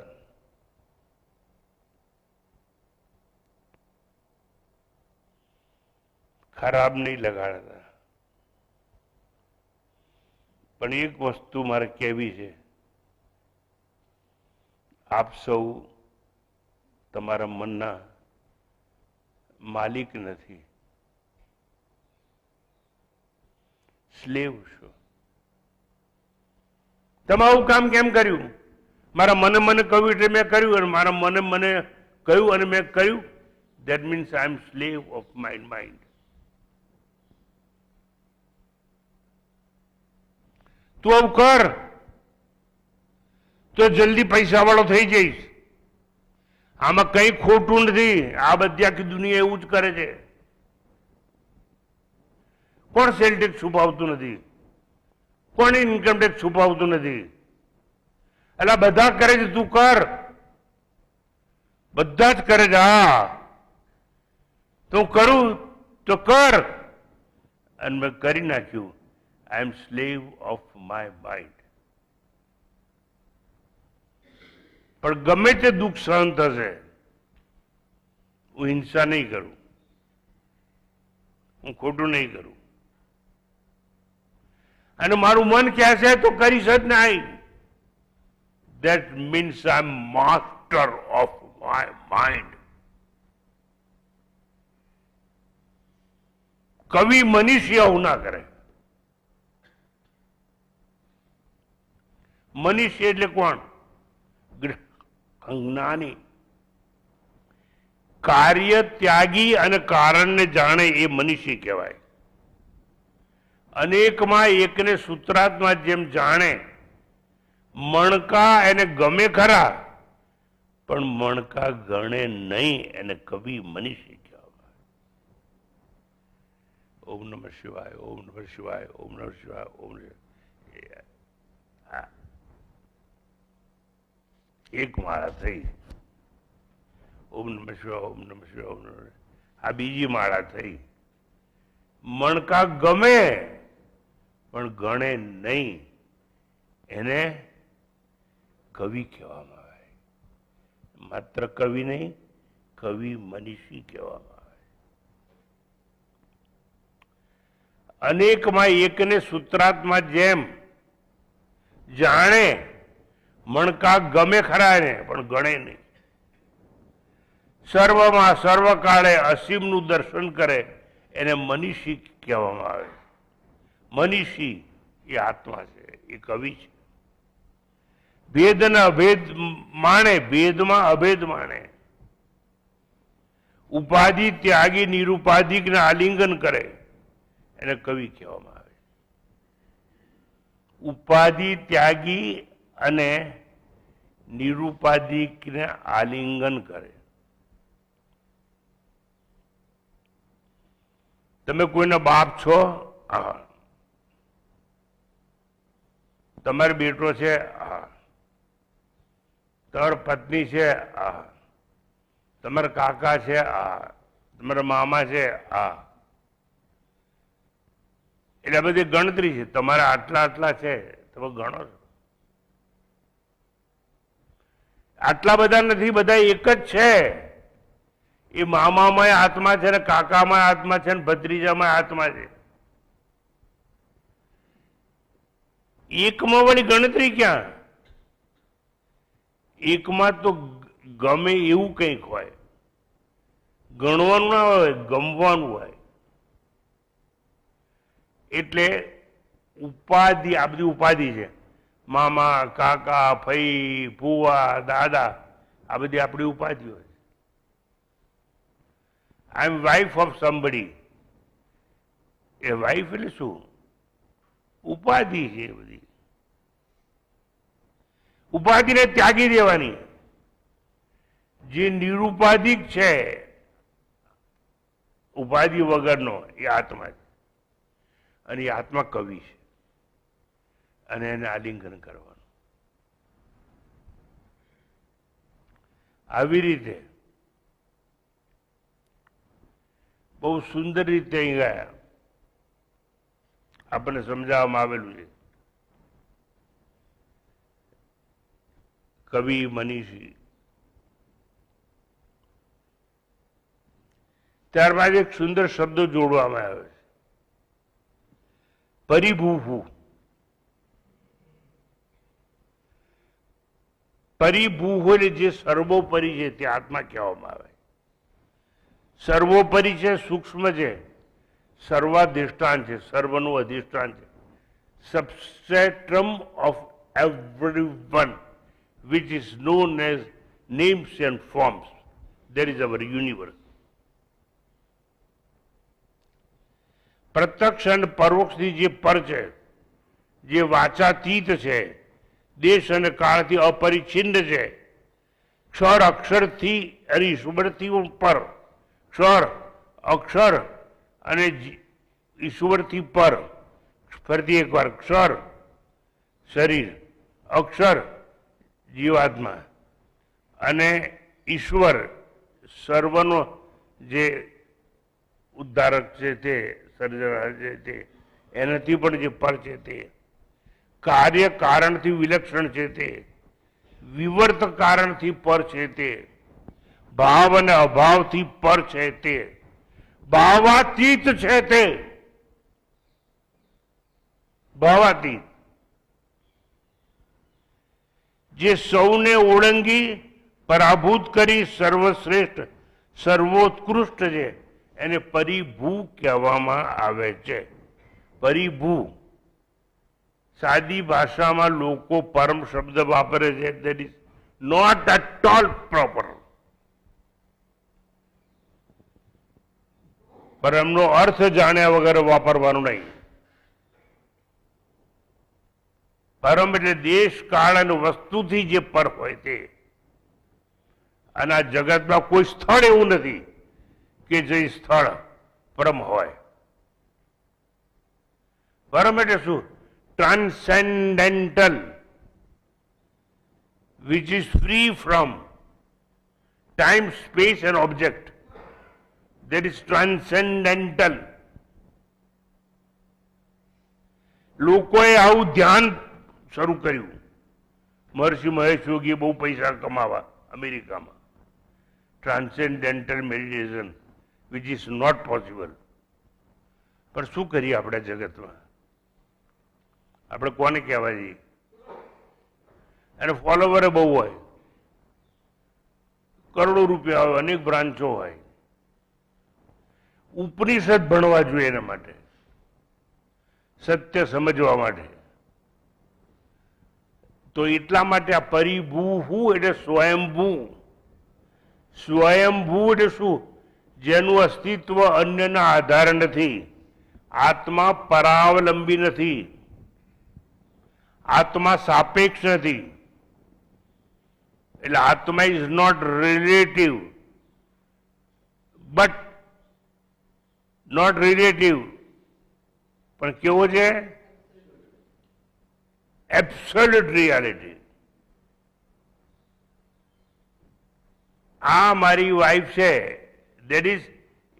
ખરાબ નહીં લગાડતા, પણ એક વસ્તુ મારે કહેવી છે. આપ સૌ તમારા મનના માલિક નથી, સ્લેવ છું. તમે આવું કામ કેમ કર્યું? મારા મને કહ્યું એટલે મેં કર્યું, અને મારા મને કહ્યું અને મેં કર્યું. That means I am slave of my mind. તું આવું કર તો જલ્દી પૈસા વાળો થઈ જઈશ. આમાં કઈ ખોટું નથી. આ બધી આખી દુનિયા એવું જ કરે છે. કોણ સેલ ટેક્સ છુપાવતું નથી? કોણ ઇન્કમ ટેક્સ છુપાવતું નથી? એટલે બધા કરે છે, તું કર. બધા જ કરે છે. હા, તો કરું તો કર. અને મેં કરી નાખ્યું. આઈ એમ સ્લેવ ઓફ માય માઇન્ડ. પણ ગમે તે દુઃખ સહન થશે, હું હિંસા નહીં કરું, હું ખોટું નહીં કરું. અને મારું મન કહે છે તો કરીશ જ નહીં. That means I am master of my mind. કવિ મનીષી આવું ના કરે. મનીષી એટલે કોણ? જ્ઞાની. કાર્ય ત્યાગી અને કારણને જાણે એ મનીષી કહેવાય. અનેકમાં એકને સૂત્રાર્થમાં જેમ જાણે. મણકા એને ગમે ખરા, પણ મણકા ગણે નહીં. એને કવિ મનીષી કહેવાય. ઓમ નમઃ શિવાય, ઓમ નમઃ શિવાય, ઓમ નમઃ શિવાય, ઓમ નમઃ. એક માળા થઈ. ઓમ નમઃ શિવાય, ઓમ નમઃ શિવાય, ઓમ નમઃ. આ બીજી માળા થઈ. મણકા ગમે પણ ગણે નહીં. એને કવિ કહેવામાં આવે. માત્ર કવિ નહીં, કવિ મનીષી કહેવામાં આવે. અનેકમાં એકને સૂત્રાર્થમાં જેમ જાણે. મણકા ગમે ખરા એને, પણ ગણે નહીં. સર્વમાં સર્વકાળે અસીમનું દર્શન કરે એને મનીષી કહેવામાં આવે. મનીષી એ આત્મા છે, એ કવિ છે. ભેદના અભેદ માણે, ભેદમાં અભેદ માણે. ઉપાધિ ત્યાગી નિરુપાધિકને આલિંગન કરે એને કવિ કહેવામાં આવે. ઉપાધિ ત્યાગી અને નિરુપાધિકને આલિંગન કરે. તમે કોઈના બાપ છો? હા. તમારો બેટો છે? હા. તમારી પત્ની છે? હા. તમારા કાકા છે? હા. તમારા મામા છે? હા. એટલે આ બધી ગણતરી છે. તમારા આટલા આટલા છે, તમે ગણો છો. આટલા બધા નથી, બધા એક જ છે. એ મામામાં આત્મા છે, ને કાકામાં આત્મા છે, ને ભત્રીજામાં આત્મા છે. એકમાં વળી ગણતરી ક્યાં? એકમાં તો ગમે એવું કંઈક હોય. ગણવાનું ના હોય, ગમવાનું હોય. એટલે ઉપાધિ, આ બધી ઉપાધિ છે. મામા, કાકા, ફઈ, ફુવા, દાદા, આ બધી આપણી ઉપાધિ હોય. I am wife of somebody. એ વાઇફ એટલે શું? ઉપાધિ છે એ બધી. ઉપાધિને ત્યાગી દેવાની. જે નિરુપાધિક છે, ઉપાધિ વગરનો, એ આત્મા છે. અને એ આત્મા કવિ છે. અને એને આલિંગન કરવાનું. આવી રીતે બહુ સુંદર રીતે અહીંયા આપણને સમજાવવામાં આવેલું છે. કવિ મનીષી. ત્યારબાદ એક સુંદર શબ્દો જોડવામાં આવે છે. પરિભૂભુ. પરિભૂ એટલે જે સર્વોપરી છે તે આત્મા કહેવામાં આવે. સર્વોપરી છે, સૂક્ષ્મ છે, સર્વાધિષ્ઠાન છે, સર્વનું અધિષ્ઠાન છે. સબસ્ટ્રેટમ of everyone which is known as names and forms. There is our universe. પ્રત્યક્ષ અને પરોક્ષથી જે પર છે, જે વાચાતીત છે, દેશ અને કાળથી અપરિચ્છિન્ન છે, ક્ષર અક્ષરથી અને ઈશ્વરથી પર, ક્ષર અક્ષર અને ઈશ્વરથી પર. ફરીથી એકવાર, ક્ષર શરીર, અક્ષર જીવાત્મા અને ઈશ્વર સર્વનો જે ઉદ્ધારક છે તે સર્જનાર છે તે, એનાથી પણ જે પર છે તે, કાર્ય કારણથી વિલક્ષણ છે તે, વિવર્ત કારણથી પર છે તે, ભાવ અને અભાવથી પર છે તે, ભાવાતીત છે તે, ભાવાતીત, જે સૌને ઓળંગી પરાભૂત કરી સર્વશ્રેષ્ઠ સર્વોત્કૃષ્ટ છે, એને પરિભૂ કહેવામાં આવે છે. પરિભૂ સાદી ભાષામાં લોકો પરમ શબ્દ વાપરે છે, that is not at all proper. પણ એમનો અર્થ જાણ્યા વગર વાપરવાનું નહીં. પરમ એટલે દેશ કાળ અને વસ્તુથી જે પર હોય તે. અને આ જગતમાં કોઈ સ્થળ એવું નથી કે જે સ્થળ પરમ હોય. પરમ એટલે શું? Transcendental, which is free from time, space and object. That is transcendental. લોકોએ આવું ધ્યાન શરૂ કર્યું. મહર્ષિ મહેશ યોગીએ બહુ પૈસા કમાવા અમેરિકામાં. Transcendental meditation which is not possible. પણ શું કરીએ આપણા જગતમાં? આપણે કોને કહેવા જઈએ? અને ફોલોવરે બહુ હોય, કરોડો રૂપિયા હોય, અનેક બ્રાન્ચો હોય. ઉપનિષદ ભણવા જોઈએ એના માટે, સત્ય સમજવા માટે. તો એટલા માટે આ પરિભૂ એટલે સ્વયંભૂ. સ્વયંભૂ એટલે શું? જેનું અસ્તિત્વ અન્યના આધાર નથી. આત્મા પરાવલંબી નથી, આત્મા સાપેક્ષ નથી. એટલે આત્મા is not relative, but not relative પણ કેવો છે? Absolute reality. આ મારી વાઈફ છે, that is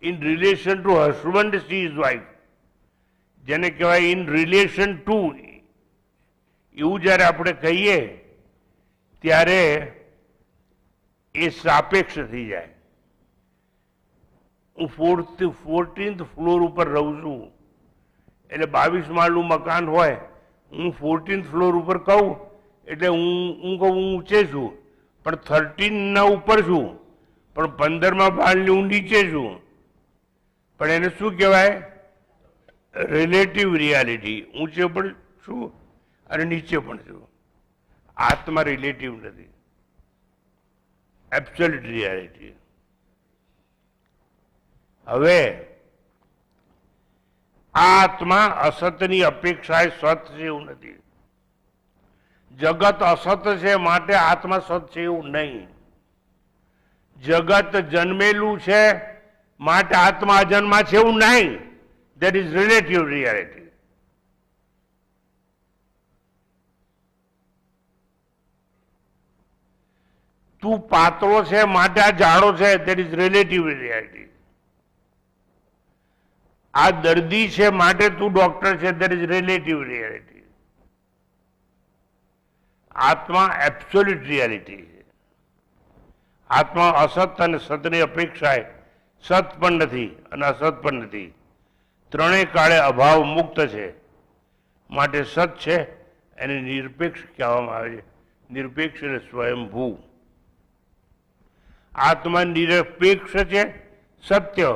in relation to husband, she is wife. જેને કહેવાય ઇન રિલેશન ટુ, એવું જ્યારે આપણે કહીએ ત્યારે એ સાપેક્ષ થઈ જાય. હું 14th ફ્લોર ઉપર રહું છું, એટલે 22 માળનું મકાન હોય, હું 14th ફ્લોર ઉપર કહું એટલે હું કહું હું ઊંચે છું, પણ 13ના ઉપર છું, પણ 15માં માળની હું નીચે છું. પણ એને શું કહેવાય? Relative reality. ઊંચે પણ છું અને નીચે પણ છું. આત્મા રિલેટિવ નથી, એબ્સોલ્યુટ રિયાલિટી. હવે આત્મા અસતની અપેક્ષાએ સત છે એવું નથી. જગત અસત છે માટે આત્મા સત છે એવું નહીં. જગત જન્મેલું છે માટે આત્મા અજન્મા છે એવું નહીં. That is relative reality. તું પાતળો છે માટે આ જાડો છે, દેટ ઇઝ રિલેટિવ રિયાલિટી. આ દર્દી છે માટે તું ડોક્ટર છે, દેટ ઇઝ રિલેટિવ રિયાલિટી. આત્મા એબ્સોલ્યુટ રિયાલિટી છે. આત્મા અસત અને સતની અપેક્ષાએ સત પણ નથી અને અસત પણ નથી. ત્રણેય કાળે અભાવ મુક્ત છે, માટે સત છે. એને નિરપેક્ષ કહેવામાં આવે છે. નિરપેક્ષ એટલે સ્વયંભૂ. આત્મા નિરપેક્ષ છે, સત્ય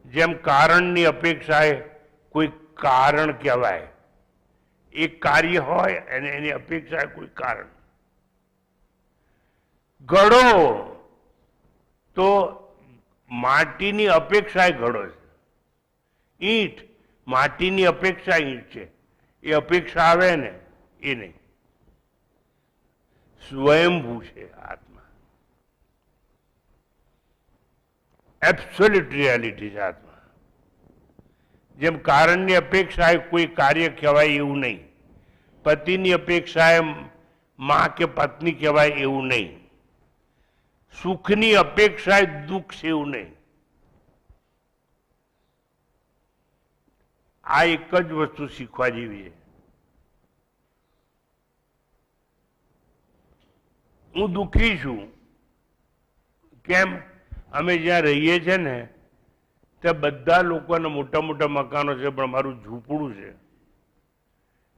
જેમ કારણની અપેક્ષાએ કોઈ કારણ કહેવાય, એક કાર્ય હોય અને એની અપેક્ષાએ કોઈ કારણ. ઘડો તો માટીની અપેક્ષાએ ઘડો છે. ઈંટ માટીની અપેક્ષા ઈંટ છે. એ અપેક્ષા આવે ને એ નહીં. સ્વયંભૂ છે આત્મા. એબ્સોલ્યુટ રિયાલિટી છે આત્મા. જેમ કારણની અપેક્ષાએ કોઈ કાર્ય કહેવાય એવું નહીં, પતિની અપેક્ષાએ મા કે પત્ની કહેવાય એવું નહીં, સુખની અપેક્ષાએ દુઃખ છે એવું નહીં. આ એક જ વસ્તુ શીખવા જેવી છે. હું દુઃખી છું. કેમ? અમે જ્યાં રહીએ છીએ ને ત્યાં બધા લોકોના મોટા મોટા મકાનો છે, પણ મારું ઝૂંપડું છે.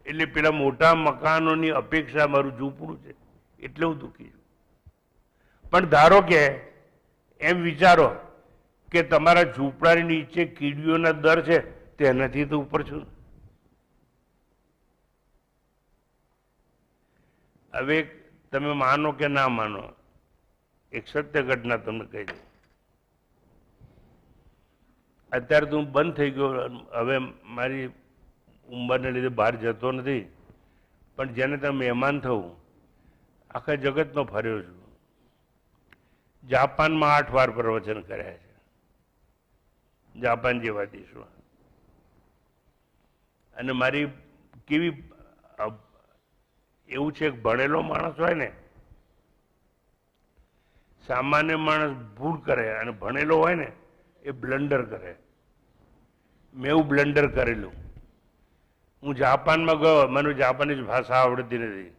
એટલે પેલા મોટા મકાનોની અપેક્ષા મારું ઝૂંપડું છે, એટલે હું દુઃખી છું. પણ ધારો કે એમ વિચારો કે તમારા ઝૂંપડાની નીચે કીડીઓના દર છે, તેનાથી તો ઉપર છું. હવે તમે માનો કે ના માનો, એક સત્ય ઘટના તમને કહી દઉં. અત્યારે તો હું બંધ થઈ ગયો, હવે મારી ઉંમરને લીધે બહાર જતો નથી, પણ જેને તમે મહેમાન થવું, આખા જગતનો ફર્યો છું. જાપાનમાં 8 વાર પ્રવચન કર્યા છે, જાપાન જેવા દેશમાં. અને મારી કેવી એવું છે કે ભણેલો માણસ હોય ને, સામાન્ય માણસ ભૂલ કરે, અને ભણેલો હોય ને એ બ્લન્ડર કરે. મેં એવું બ્લન્ડર કરેલું. હું જાપાનમાં ગયો, મને જાપાનીઝ ભાષા આવડતી નથી.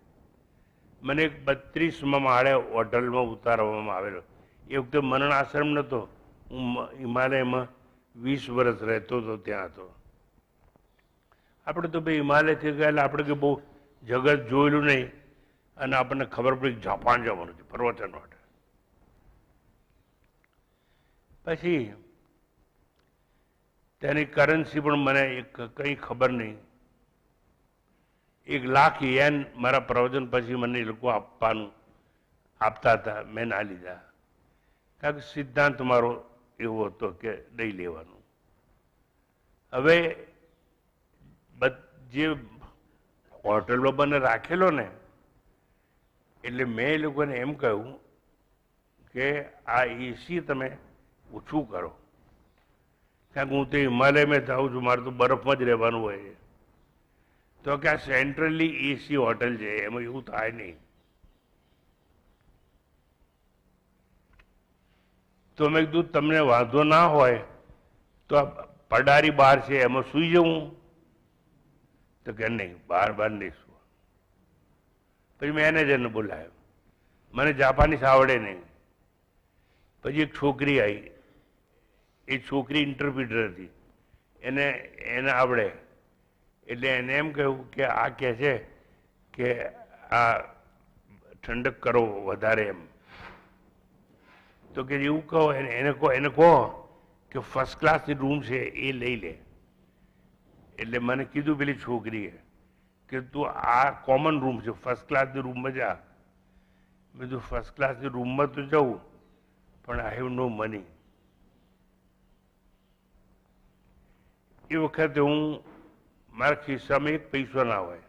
મને 32મા માળે હોટલમાં ઉતારવામાં આવેલો. એ વખતે મરણ આશ્રમ નહોતો, હું હિમાલયમાં 20 વર્ષ રહેતો હતો, ત્યાં હતો. આપણે તો ભાઈ હિમાલયથી ગયેલા, આપણે કે બહુ જગત જોયેલું નહીં, અને આપણને ખબર પડી જાપાન જવાનું છે પ્રવચન માટે. પછી તેની કરન્સી પણ મને કંઈ ખબર નહીં. 1 લાખ યેન મારા પ્રવચન પછી મને એ લોકો આપતા હતા. મેં ના લીધા, કારણ કે સિદ્ધાંત મારો એવો હતો કે નહીં લેવાનું. હવે જે હોટલમાં મને રાખેલો ને, એટલે મેં એ લોકોને એમ કહ્યું કે આ એસી તમે ઓછું કરો, કારણ કે હું તો હિમાલયમાં જાઉં છું, મારે તો બરફમાં જ રહેવાનું હોય. તો કે આ સેન્ટ્રલી એસી હોટલ છે, એમાં એવું થાય નહીં. તો મેં કીધું તમને વાંધો ના હોય તો આ પડારી બહાર છે એમાં સૂઈ જવું? તો કે નહીં, બહાર નહીં શું. પછી મેનેજરને બોલાયો. મને જાપાનીઝ આવડે નહીં. પછી એક છોકરી આવી, એ છોકરી ઇન્ટરપ્રિટર હતી, એને આવડે. એટલે એને એમ કહ્યું કે આ કહે છે કે આ ઠંડક કરો વધારે એમ. તો કે એવું કહો, એને કહો કે ફર્સ્ટ ક્લાસની રૂમ છે એ લઈ લે. એટલે મને કીધું પેલી છોકરીએ કે તું આ કોમન રૂમ છે, ફર્સ્ટ ક્લાસની રૂમમાં જા. મેં કીધું ફર્સ્ટ ક્લાસની રૂમમાં તો જવું, પણ આઈ હેવ નો મની. એ વખતે મારા ખિસ્સામાં 1 પૈસો ના હોય,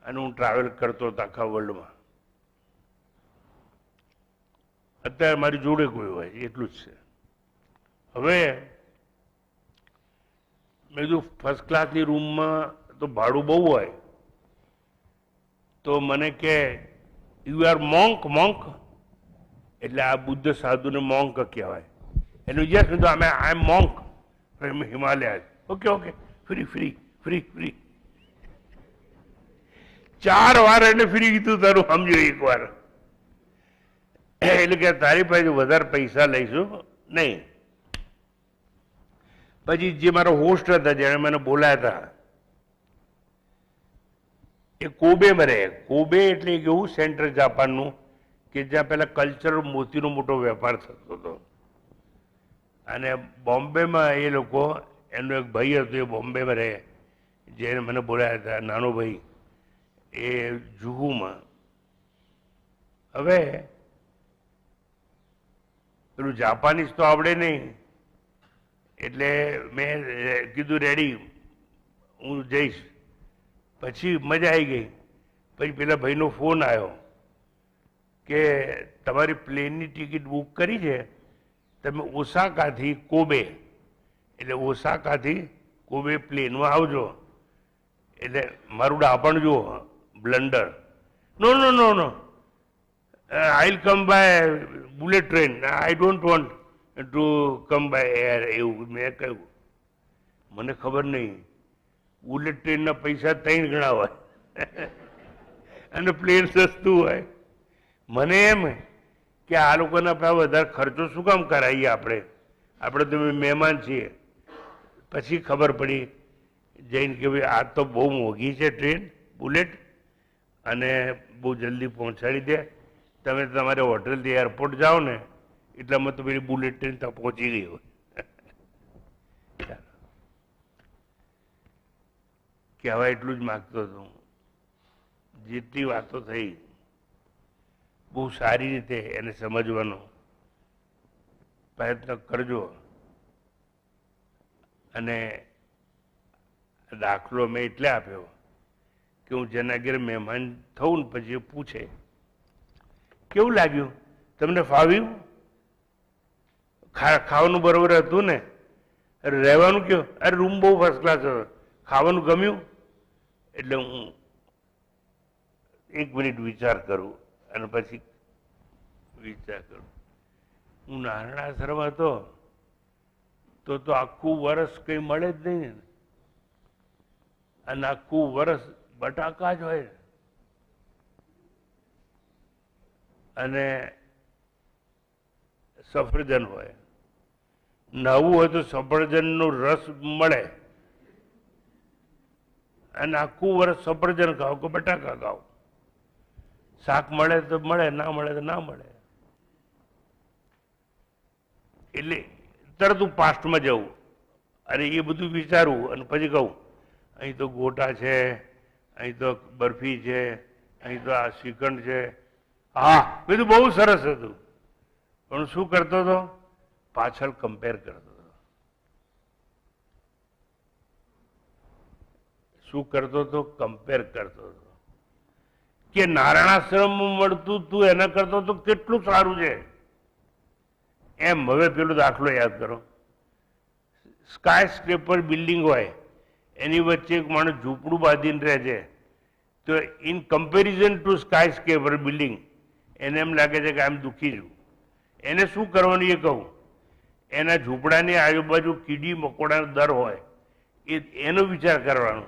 અને હું ટ્રાવેલ કરતો હતો આખા વર્લ્ડમાં. અત્યારે મારી જોડે કોઈ હોય, એટલું જ છે. હવે મેં કીધું ફર્સ્ટ ક્લાસની રૂમમાં તો ભાડું બહુ હોય. તો મને કે યુ આર મોંક. એટલે આ બુદ્ધ સાધુને મોંક કહેવાય. એનું યસ, મેં તો I am monk from Himalaya. Okay, free. 4 વાર એને ફ્રી કીધું, તારું સમજો 1 વાર. એટલે કે તારી પાસે વધારે પૈસા લઈશું નહીં. પછી જે મારો હોસ્ટ હતા, જેણે મને બોલાયા હતા, એ કોબેમાં રહે. કોબે એટલે એક એવું સેન્ટર જાપાનનું કે જ્યાં પેલા કલ્ચરલ મોતીનો મોટો વેપાર થતો હતો. અને બોમ્બેમાં એ લોકો, એનો એક ભાઈ હતો એ બોમ્બેમાં રહે, જેને મને બોલાયા હતા, નાનો ભાઈ, એ જુહુમાં. હવે પેલું જાપાનીઝ તો આવડે નહીં, એટલે મેં કીધું રેડી, હું જઈશ. પછી મજા આવી ગઈ. પછી પેલા ભાઈનો ફોન આવ્યો કે તમારી પ્લેનની ટિકિટ બુક કરી છે, તમે ઓસાકાથી કોબે, એટલે ઓસાકાથી કોબે પ્લેનમાં આવજો. એટલે મારું ડાપણ જુઓ, blunder. No no no no, I will come by bullet train, I don't want to come by air. એવું મેં કહ્યું. મને ખબર નહીં, બુલેટ ટ્રેનના પૈસા 3 ગણા હોય અને પ્લેન સસ્તું હોય. મને એમ કે આ લોકોના પાસે વધારે ખર્ચો શું કામ કરાવીએ આપણે તો મહેમાન છીએ. પછી ખબર પડી જઈને કે ભાઈ આ તો બહુ મોંઘી છે ટ્રેન બુલેટ, અને બહુ જલ્દી પહોંચાડી દે. તમે તમારે હોટલથી એરપોર્ટ જાઓ ને એટલામાં તો પેલી બુલેટ ટ્રેન ત્યાં પહોંચી ગઈ હોય. કહેવાય એટલું જ માગતો હતો. જેટલી વાતો થઈ બહુ સારી રીતે એને સમજવાનો પ્રયત્ન કરજો. અને દાખલો મેં એટલે આપ્યો કે હું જેના ઘેર મહેમાન થઉં ને પછી એ પૂછે કેવું લાગ્યું, તમને ફાવ્યું, ખાવાનું બરોબર હતું ને, રહેવાનું કયો, અરે રૂમ બહુ ફર્સ્ટ ક્લાસ હતો, ખાવાનું ગમ્યું. એટલે હું 1 મિનિટ વિચાર કરું અને પછી વિચાર કરું. હું નારાયણ આશ્રમ હતો તો આખું વર્ષ કંઈ મળે જ નહીં, અને આખું વર્ષ બટાકા જ હોય અને સફરજન હોય. નવું હોય તો સફરજનનો રસ મળે, અને આખું વર્ષ સફરજન ખાઓ કે બટાકા ખાઓ. શાક મળે તો મળે, ના મળે તો ના મળે. એટલે તરત હું પાસ્ટમાં જવું અને એ બધું વિચારવું અને પછી કહું અહીં તો ગોટા છે, અહીં તો બરફી છે, અહીં તો આ શ્રીખંડ છે. હા, બધું બહુ સરસ હતું, પણ શું કરતો હતો, પાછળ કમ્પેર કરતો હતો. શું કરતો હતો, કમ્પેર કરતો હતો કે નારાયણાશ્રમમાં મળતું તું એના કરતો તો કેટલું સારું છે એમ. હવે પેલો દાખલો યાદ કરો. સ્કાય સ્ક્રેપર બિલ્ડિંગ હોય, એની વચ્ચે એક માણસ ઝૂંપડું બાંધીને રહે છે, તો in comparison two sky scraper building એને એમ લાગે છે કે આમ દુઃખી છું. એને શું કરવાનું એ કહું, એના ઝૂંપડાની આજુબાજુ કીડી મકોડાનો દર હોય, એનો વિચાર કરવાનો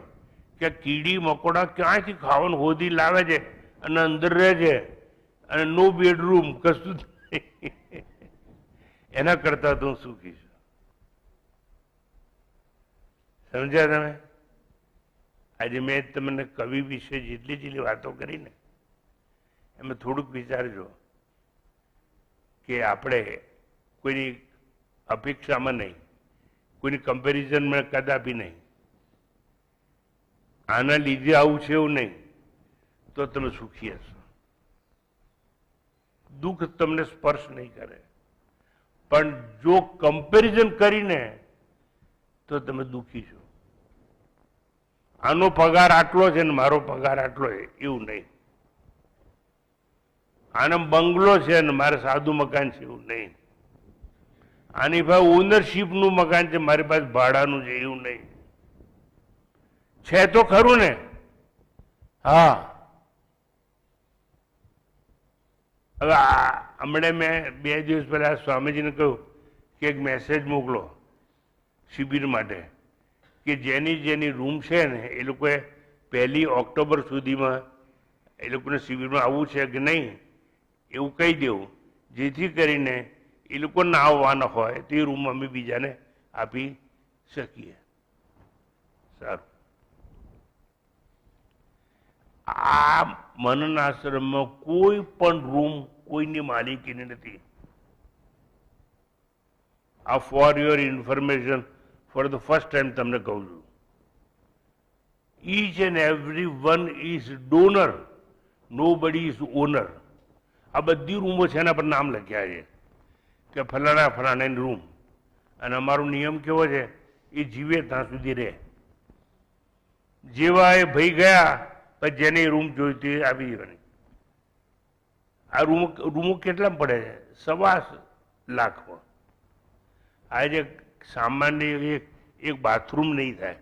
કે કીડી મકોડા ક્યાંયથી ખાવાનું હોધી લાવે છે અને અંદર રહે છે, અને નો બેડરૂમ કશું એના કરતા તો હું સુખી છું. સમજ્યા તમે? આજે મેં તમને કવિ વિશે જેટલી વાતો કરી ને એમાં થોડુંક વિચારજો કે આપણે કોઈની અપેક્ષામાં નહીં, કોઈની કમ્પેરિઝનમાં કદાપી નહીં. આના લીધે આવું છે એવું નહીં, તો તમે સુખી હશો. દુઃખ તમને સ્પર્શ નહીં કરે, પણ જો કમ્પેરિઝન કરીને તો તમે દુઃખી છો. આનો પગાર આટલો છે ને મારો પગાર આટલો છે એવું નહીં. આનો બંગલો છે ને મારે સાદું મકાન છે એવું નહીં. આની પાસે ઓનરશીપનું મકાન છે, મારી પાસે ભાડાનું છે એવું નહીં. છે તો ખરું ને? હા. હવે હમણાં મેં 2 દિવસ પહેલા સ્વામીજીને કહ્યું કે એક મેસેજ મોકલો શિબિર માટે, કે જેની રૂમ છે ને એ લોકોએ 1 ઓક્ટોબર સુધીમાં એ લોકોને શિબિરમાં આવવું છે કે નહીં એવું કહી દેવું, જેથી કરીને એ લોકો ના આવવાના હોય તો એ રૂમ અમે બીજાને આપી શકીએ. સારું. આ મનન આશ્રમમાં કોઈ પણ રૂમ કોઈની માલિકીની નથી. આ for your information for the first time તમને કહું છું. Each and every one is donor, nobody is honour. આ બધી રૂમો છે એના પર નામ લખ્યા છે કે ફલાણા ફલાણાની રૂમ. અને અમારો નિયમ કેવો છે, એ જીવે ત્યાં સુધી રહે. જેવા એ ભાઈ ગયા પછી જેને રૂમ જોઈતી આવી જવાની. આ રૂમો કેટલા પડે છે? 1.25 લાખમાં. આજે સામાન્ય એક બાથરૂમ નહીં થાય.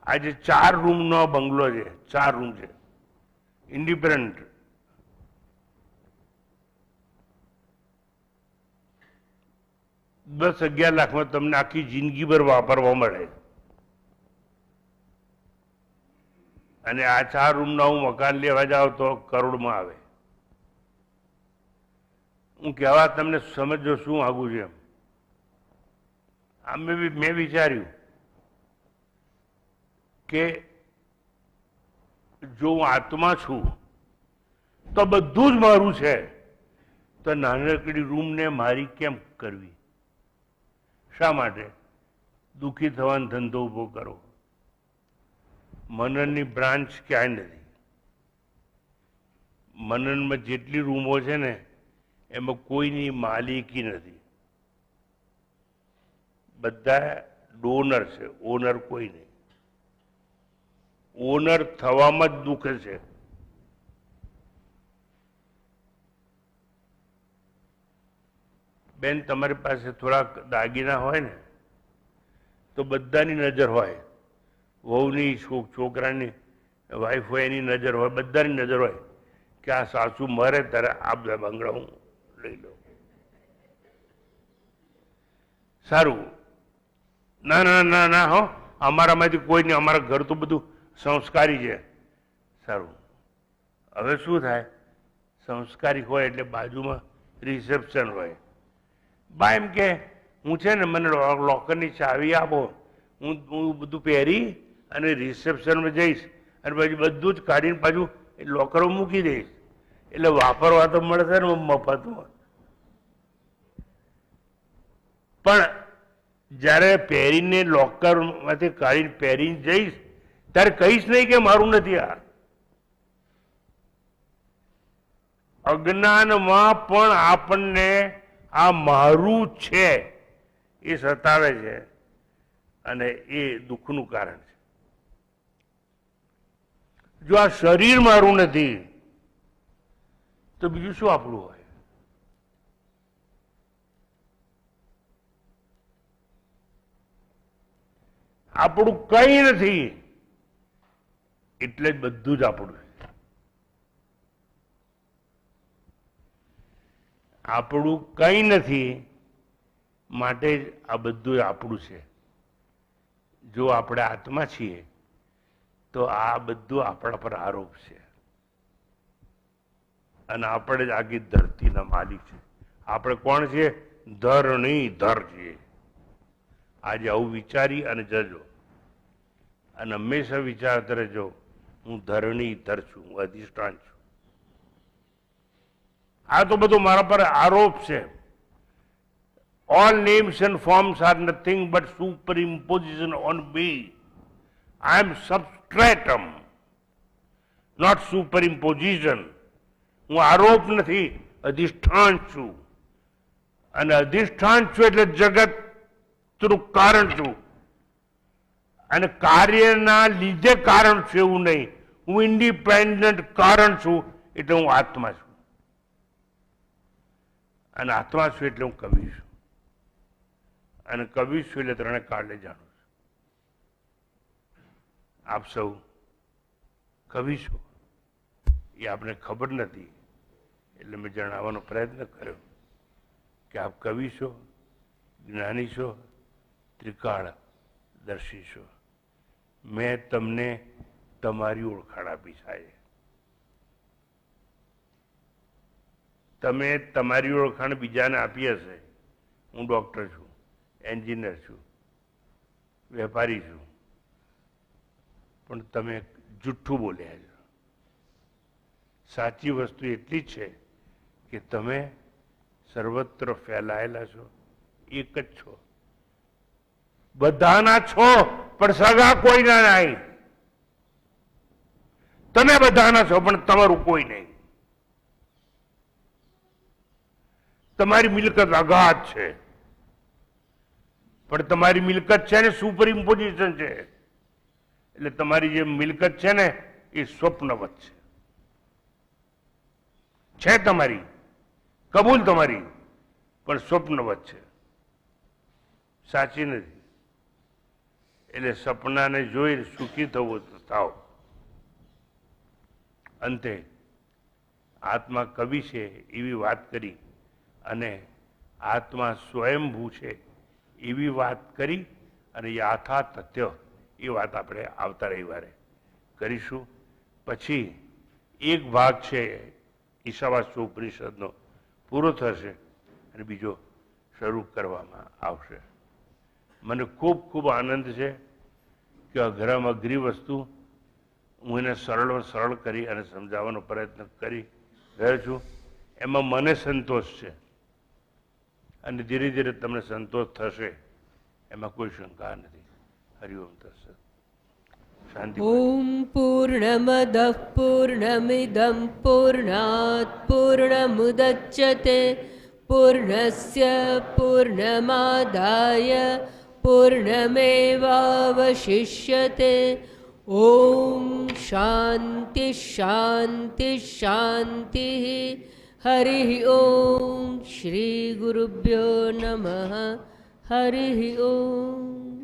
આજે 4 રૂમનો બંગલો છે, 4 રૂમ છે, ઇન્ડિપેન્ડન્ટ. $10-11 લાખમાં તમને આખી જિંદગીભર વાપરવા મળે. અને આ 4 રૂમના હું મકાન લેવા જાઉં તો કરોડમાં આવે. હું કહેવા તમને સમજો શું માગું છું એમ. આ મેં વિચાર્યું કે જો હું આત્મા છું તો બધું જ મારું છે, તો નાનકડી રૂમને મારી કેમ કરવી? શા માટે? દુઃખી થવાનો ધંધો ઊભો કરો. મનનની બ્રાન્ચ ક્યાંય નથી. મનનમાં જેટલી રૂમો છે ને એમાં કોઈની માલિકી નથી. બધા ડોનર છે, ઓનર કોઈ નહીં. ઓનર થવામાં જ દુઃખ છે. બેન, તમારી પાસે થોડાક દાગીના હોય ને તો બધાની નજર હોય. વહુની, છોકરાની, વાઈફ હોય એની નજર હોય, બધાની નજર હોય કે આ સાસુ મરે ત્યારે આ બધા બંગડા હું લઈ લઉં. સારું. ના ના ના ના હો, અમારામાંથી કોઈ નહીં, અમારા ઘર તો બધું સંસ્કારી છે. સારું. હવે શું થાય? સંસ્કારી હોય એટલે બાજુમાં રિસેપ્શન હોય. બા એમ કે હું છે ને મને લોકરની ચાવી આપો, હું બધું પહેરી અને રિસેપ્શનમાં જઈશ અને પછી બધું જ કાઢીને પાછું લોકરમાં મૂકી દઈશ. એટલે વાપરવા તો મળશે ને મફતમાં. પણ જ્યારે પહેરીને લોકરમાંથી કાઢીને પહેરીને જઈશ ત્યારે કહીશ નહીં કે મારું નથી. આ અજ્ઞાનમાં પણ આપણને આ મારું છે એ સતાવે છે અને એ દુઃખનું કારણ છે. જો આ શરીર મારું નથી તો બીજું શું આપણું હોય? આપણું કઈ નથી એટલે જ બધું જ આપણું છે. આપણું કઈ નથી માટે જ આ બધું આપણું છે. જો આપણે આત્મા છીએ તો આ બધું આપણા પર આરોપ છે અને આપણે જ આખી ધરતીના માલિક છે. આપણે કોણ છીએ? ધરણીધર છીએ. આજે આવું વિચારી અને જજો અને હંમેશા વિચારતા રહેજો, હું ધરણીધર છું, હું અધિષ્ઠાન છું. આ તો બધું મારા પર આરોપ છે. All names and forms are nothing but superimposition on me. I am substratum, not superimposition. હું આરોપ નથી, અધિષ્ઠાન છું. અને અધિષ્ઠાન છું એટલે જગતનું કારણ છું. અને કાર્યના લીધે કારણ છું એવું નહીં. હું ઇન્ડિપેન્ડન્ટ કારણ છું એટલે હું આત્મા છું. અને આત્મા છું એટલે હું કવિ છું. અને કવિ છું એટલે ત્રણે કાળને જાણું છું. આપ સૌ કવિ છો એ આપને ખબર નથી એટલે મેં જણાવવાનો પ્રયત્ન કર્યો કે આપ કવિ છો, જ્ઞાની છો, ત્રિકાળ દર્શી છો. મેં તમને તમારી ઓળખાણ આપી છે. તમે તમારી ઓળખાણ બીજાને આપી હશે. હું ડૉક્ટર છું, એન્જિનિયર છું, વેપારી છું, પણ તમે જુઠ્ઠું બોલ્યા છો. સાચી વસ્તુ એટલી જ છે કે તમે સર્વત્ર ફેલાયેલા છો, એક જ છો, બધાના છો, પણ સગા કોઈના નહીં. તમે બધાના છો પણ તમારું કોઈ નહીં. તમારી મિલકત અગાધ છે, પણ તમારી મિલકત છે ને સુપર ઇમ્પોઝિશન છે. એટલે તમારી જે મિલકત છે ને એ સ્વપ્નવત છે તમારી, કબૂલ તમારી, પણ સ્વપ્નવત છે, સાચી નથી. એટલે સપનાને જોઈ સુખી થવું તો થાવ. અંતે આત્મા કવિ છે એવી વાત કરી અને આત્મા સ્વયંભૂ છે એવી વાત કરી અને યાથા તથ્ય એ વાત આપણે આવતા રવિવારે કરીશું. પછી એક ભાગ છે ઈશાવાસ્ય ઉપનિષદનો પૂરો થશે અને બીજો શરૂ કરવામાં આવશે. મને ખૂબ ખૂબ આનંદ છે કે અઘરામાં અઘરી વસ્તુ હું એને સરળ કરી અને સમજાવવાનો પ્રયત્ન કરી રહ્યો છું. એમાં મને સંતોષ છે અને ધીરે ધીરે તમને સંતોષ થશે, એમાં કોઈ શંકા નથી. હરિઓમ તત્સત. શાંતિ.
ઓમ પૂર્ણમદઃ પૂર્ણમિદં પૂર્ણાત પૂર્ણમુદચ્યતે પૂર્ણસ્ય પૂર્ણમાદાય પૂર્ણમેવાવશિષ્યતે. ઓમ શાંતિ શાંતિ શાંતિ. હરિ ઓમ. શ્રી ગુરુભ્યો નમઃ. હરિ ઓમ.